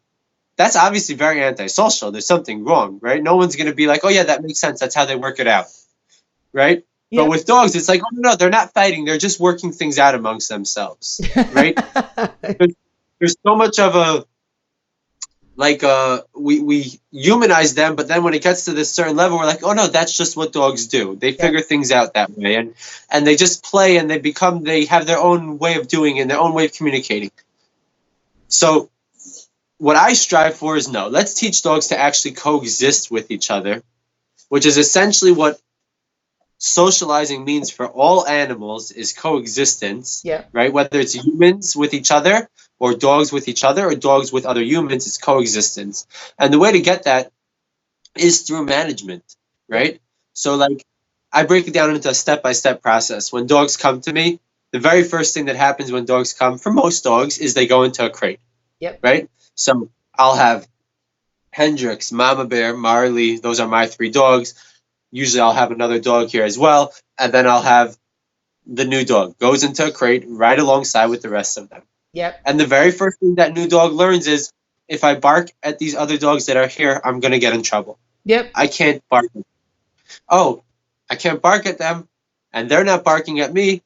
that's obviously very antisocial. There's something wrong, right? No one's going to be like, oh yeah, that makes sense. That's how they work it out, right? Yep. But with dogs, it's like, oh no, they're not fighting. They're just working things out amongst themselves, right? There's so much of a, like, we humanize them, but then when it gets to this certain level, we're like, oh no, that's just what dogs do. They figure things out that way, and they just play, and they have their own way of doing and their own way of communicating. So what I strive for is, no, let's teach dogs to actually coexist with each other, which is essentially what socializing means for all animals, is coexistence, right? Whether it's humans with each other or dogs with each other or dogs with other humans, it's coexistence. And the way to get that is through management, right? So, like, I break it down into a step-by-step process. When dogs come to me, the very first thing that happens when dogs come, for most dogs, is they go into a crate, right? So I'll have Hendrix, Mama Bear, Marley, those are my 3 dogs. Usually I'll have another dog here as well, and then I'll have the new dog, goes into a crate right alongside with the rest of them. And the very first thing that new dog learns is, if I bark at these other dogs that are here, I'm going to get in trouble. I can't bark at them. Oh, I can't bark at them, and they're not barking at me.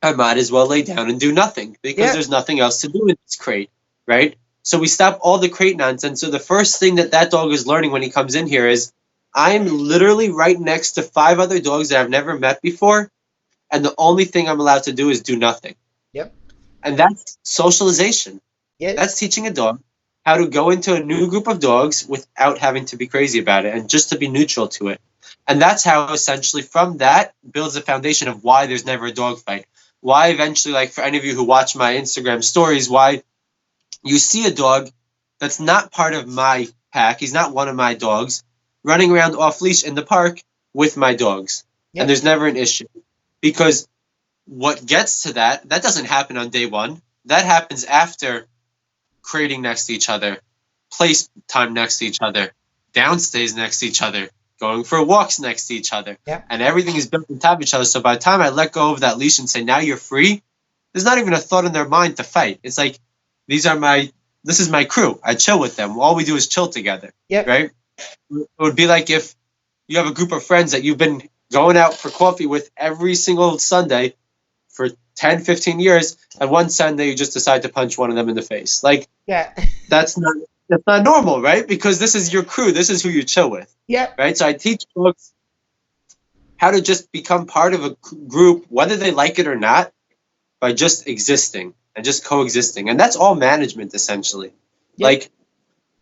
I might as well lay down and do nothing, because there's nothing else to do in this crate, right? So we stop all the crate nonsense. So the first thing that dog is learning when he comes in here is, I'm literally right next to 5 other dogs that I've never met before, and the only thing I'm allowed to do is do nothing. And that's socialization. That's teaching a dog how to go into a new group of dogs without having to be crazy about it and just to be neutral to it. And that's how, essentially, from that builds the foundation of why there's never a dog fight. Why eventually, like, for any of you who watch my Instagram stories, why you see a dog that's not part of my pack, he's not one of my dogs, running around off leash in the park with my dogs. And there's never an issue. Because what gets to that doesn't happen on day one. That happens after crating next to each other, place time next to each other, downstays next to each other, going for walks next to each other. And everything is built on top of each other. So by the time I let go of that leash and say, now you're free, there's not even a thought in their mind to fight. It's like, this is my crew. I chill with them. All we do is chill together. Right? It would be like if you have a group of friends that you've been going out for coffee with every single Sunday for 10, 15 years, and one Sunday you just decide to punch one of them in the face. Like, Yeah. that's not normal, right? Because this is your crew. This is who you chill with, Yep. right? So I teach folks how to just become part of a group, whether they like it or not, by just existing and just coexisting. And that's all management, essentially. Yep. Like,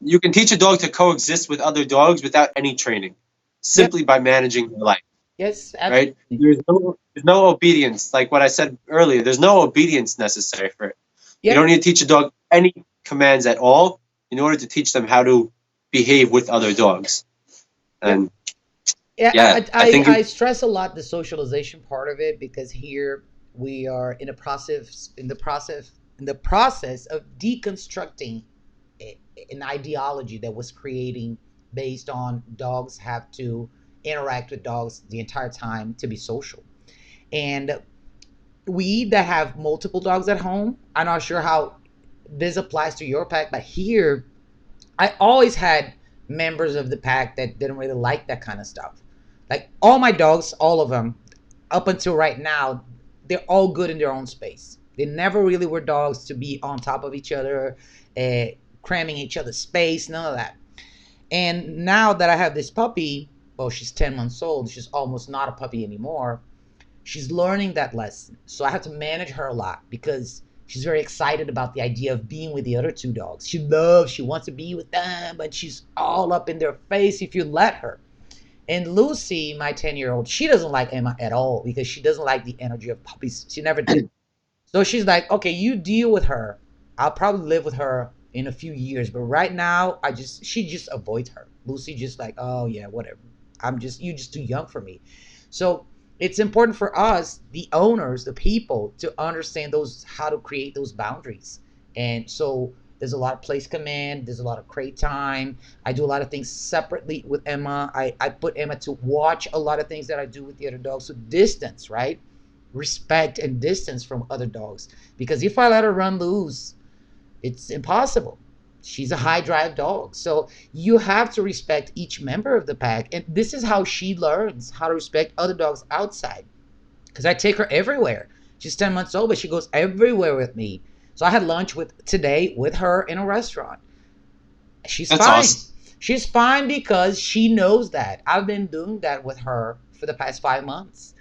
you can teach a dog to coexist with other dogs without any training, simply by managing their life, Yes, right? absolutely. There's no obedience. Like what I said earlier, there's no obedience necessary for it. You Yep. don't need to teach a dog any commands at all in order to teach them how to behave with other dogs. And Yeah, yeah, I think I stress a lot the socialization part of it because here we are in the process of deconstructing an ideology that was creating based on dogs have to interact with dogs the entire time to be social. And we that have multiple dogs at home, I'm not sure how this applies to your pack, but here I always had members of the pack that didn't really like that kind of stuff. Like all my dogs, all of them, up until right now, they're all good in their own space. They never really were dogs to be on top of each other, uh, cramming each other's space, none of that. And now that I have this puppy, well, she's 10 months old, she's almost not a puppy anymore. She's learning that lesson. So I have to manage her a lot because she's very excited about the idea of being with the other two dogs. She wants to be with them, but she's all up in their face if you let her. And Lucy, my 10-year-old, she doesn't like Emma at all because she doesn't like the energy of puppies. She never did. So she's like, okay, you deal with her. I'll probably live with her in a few years, but right now, she just avoids her. Lucy just like, oh yeah, whatever. You just too young for me. So it's important for us, the owners, the people, to understand how to create those boundaries. And so there's a lot of place command. There's a lot of crate time. I do a lot of things separately with Emma. I put Emma to watch a lot of things that I do with the other dogs. So distance, right? Respect and distance from other dogs. Because if I let her run loose, it's impossible. She's a high drive dog. So you have to respect each member of the pack. And this is how she learns how to respect other dogs outside. Because I take her everywhere. She's 10 months old, but she goes everywhere with me. So I had lunch today with her in a restaurant. She's that's fine. awesome. She's fine because she knows that. I've been doing that with her for the past 5 months.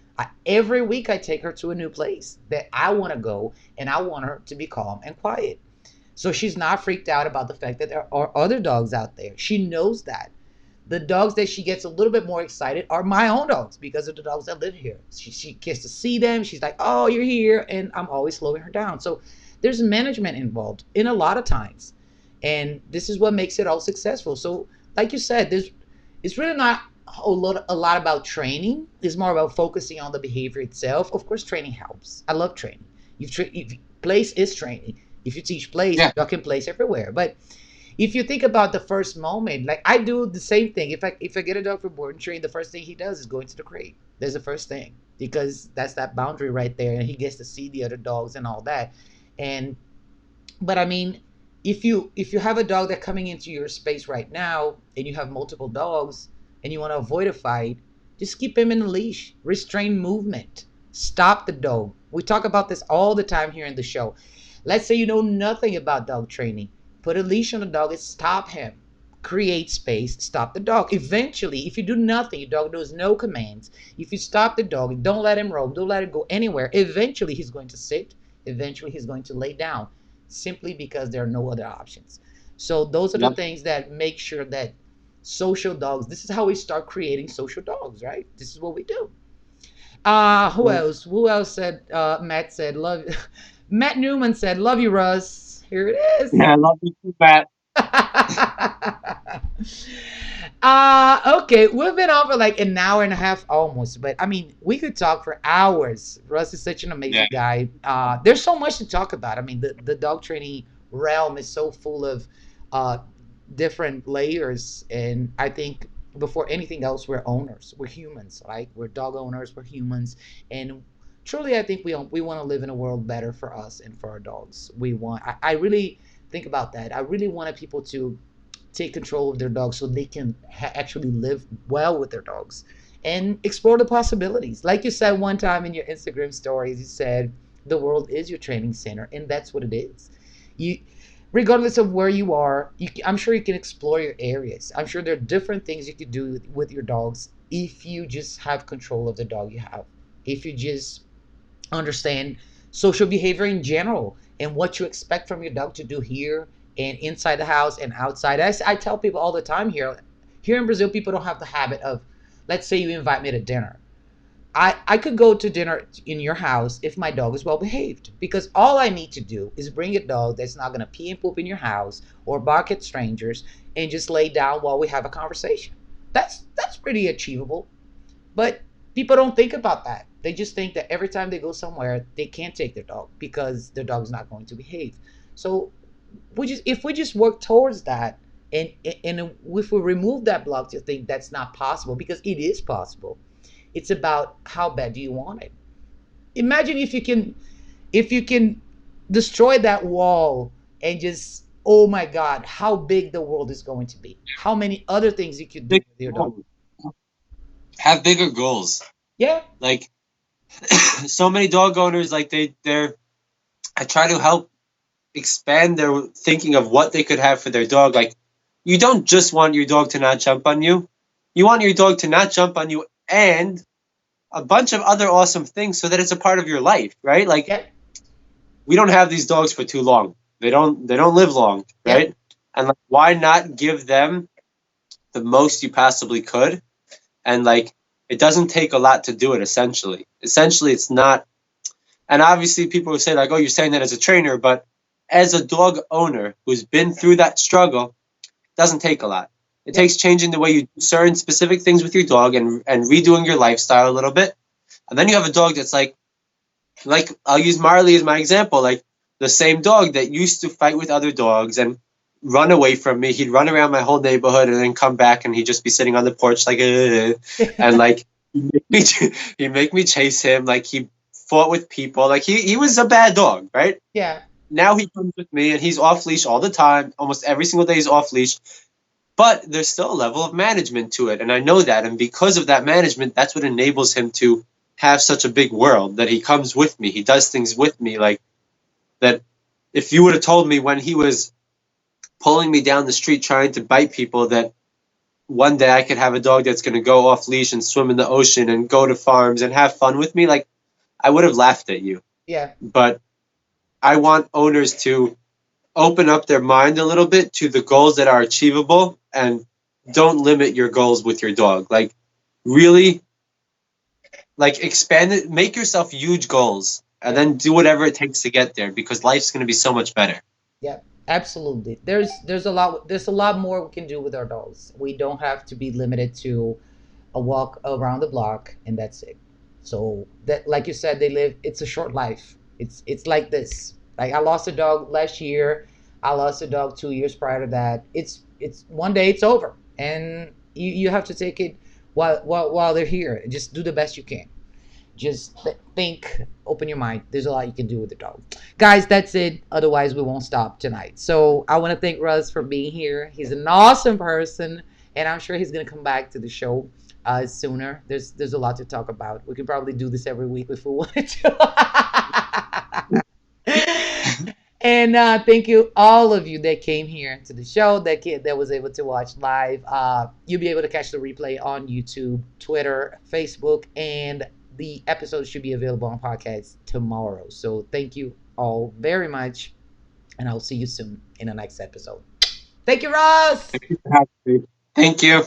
Every week I take her to a new place that I want to go, and I want her to be calm and quiet. So she's not freaked out about the fact that there are other dogs out there. She knows that. The dogs that she gets a little bit more excited are my own dogs because of the dogs that live here. She gets to see them. She's like, oh, you're here. And I'm always slowing her down. So there's management involved in a lot of times. And this is what makes it all successful. So like you said, it's really not a lot about training. It's more about focusing on the behavior itself. Of course, training helps. I love training. Place is training. If you teach place, Yeah. you can place everywhere. But if you think about the first moment, like I do the same thing. If I get a dog for board and train, the first thing he does is go into the crate. There's the first thing because that's that boundary right there, and he gets to see the other dogs and all that. And but I mean, if you have a dog that coming into your space right now, and you have multiple dogs, and you want to avoid a fight, just keep him in a leash. Restrain movement. Stop the dog. We talk about this all the time here in the show. Let's say you know nothing about dog training. Put a leash on the dog and stop him. Create space, stop the dog. Eventually, if you do nothing, your dog knows no commands. If you stop the dog, don't let him roam, don't let him go anywhere. Eventually, he's going to sit. Eventually, he's going to lay down simply because there are no other options. So, those are the Yep. things that make sure that social dogs, this is how we start creating social dogs, right? This is what we do. Who else? Who else said, Matt said, love Matt Newman said, love you, Russ. Here it is. Yeah, I love you too, Matt. Okay, we've been on for like an hour and a half almost, but I mean, we could talk for hours. Russ is such an amazing guy. There's so much to talk about. I mean, the dog training realm is so full of uh, different layers, and I think before anything else, we're owners. We're humans, right? We're dog owners. We're humans, and truly, I think we want to live in a world better for us and for our dogs. I really think about that. I really wanted people to take control of their dogs so they can actually live well with their dogs and explore the possibilities. Like you said one time in your Instagram stories, you said the world is your training center, and that's what it is. You, regardless of where you are, I'm sure you can explore your areas. I'm sure there are different things you could do with your dogs if you just have control of the dog you have. If you just understand social behavior in general and what you expect from your dog to do here and inside the house and outside. I tell people all the time here in Brazil, people don't have the habit of, let's say you invite me to dinner. I could go to dinner in your house if my dog is well behaved, because all I need to do is bring a dog that's not going to pee and poop in your house or bark at strangers and just lay down while we have a conversation. That's pretty achievable. But people don't think about that. They just think that every time they go somewhere, they can't take their dog because their dog's not going to behave. So if we just work towards that, and if we remove that block to think that's not possible, because it is possible. It's about how bad do you want it. Imagine if you can destroy that wall and just, oh my God, how big the world is going to be. How many other things you could do Big with your dog. have bigger goals. Yeah. Like so many dog owners, like they're I try to help expand their thinking of what they could have for their dog. Like, you don't just want your dog to not jump on you. You want your dog to not jump on you and a bunch of other awesome things so that it's a part of your life, right? Like, Yeah. we don't have these dogs for too long. They don't live long, right? And like, why not give them the most you possibly could? And like, it doesn't take a lot to do it. Essentially, it's not. And obviously, people will say like, "Oh, you're saying that as a trainer," but as a dog owner who's been through that struggle, it doesn't take a lot. It takes changing the way you do certain specific things with your dog and redoing your lifestyle a little bit. And then you have a dog that's like I'll use Marley as my example, like the same dog that used to fight with other dogs and run away from me. He'd run around my whole neighborhood and then come back and he'd just be sitting on the porch like, and like he'd make me chase him. Like, he fought with people. Like, he was a bad dog, right? Yeah. Now he comes with me and he's off leash all the time. Almost every single day he's off leash. But there's still a level of management to it. And I know that. And because of that management, that's what enables him to have such a big world, that he comes with me. He does things with me. Like, that if you would have told me when he was pulling me down the street trying to bite people that one day I could have a dog that's going to go off leash and swim in the ocean and go to farms and have fun with me, like, I would have laughed at you. Yeah. But I want owners to open up their mind a little bit to the goals that are achievable, and don't limit your goals with your dog. Like, really, like, expand it, make yourself huge goals, and then do whatever it takes to get there, because life's going to be so much better. Yeah, absolutely. There's a lot more we can do with our dogs. We don't have to be limited to a walk around the block and that's it. So that, like you said, it's a short life. It's like this. Like, I lost a dog last year. I lost a dog 2 years prior to that. It's one day it's over, and you have to take it while they're here. Just do the best you can. Just think, open your mind. There's a lot you can do with the dog. Guys, that's it. Otherwise, we won't stop tonight. So I want to thank Russ for being here. He's an awesome person, and I'm sure he's going to come back to the show sooner. There's a lot to talk about. We could probably do this every week if we wanted to. And thank you, all of you that came here to the show, that was able to watch live. You'll be able to catch the replay on YouTube, Twitter, Facebook, and the episode should be available on podcast tomorrow. So thank you all very much, and I'll see you soon in the next episode. Thank you, Russ. Thank you.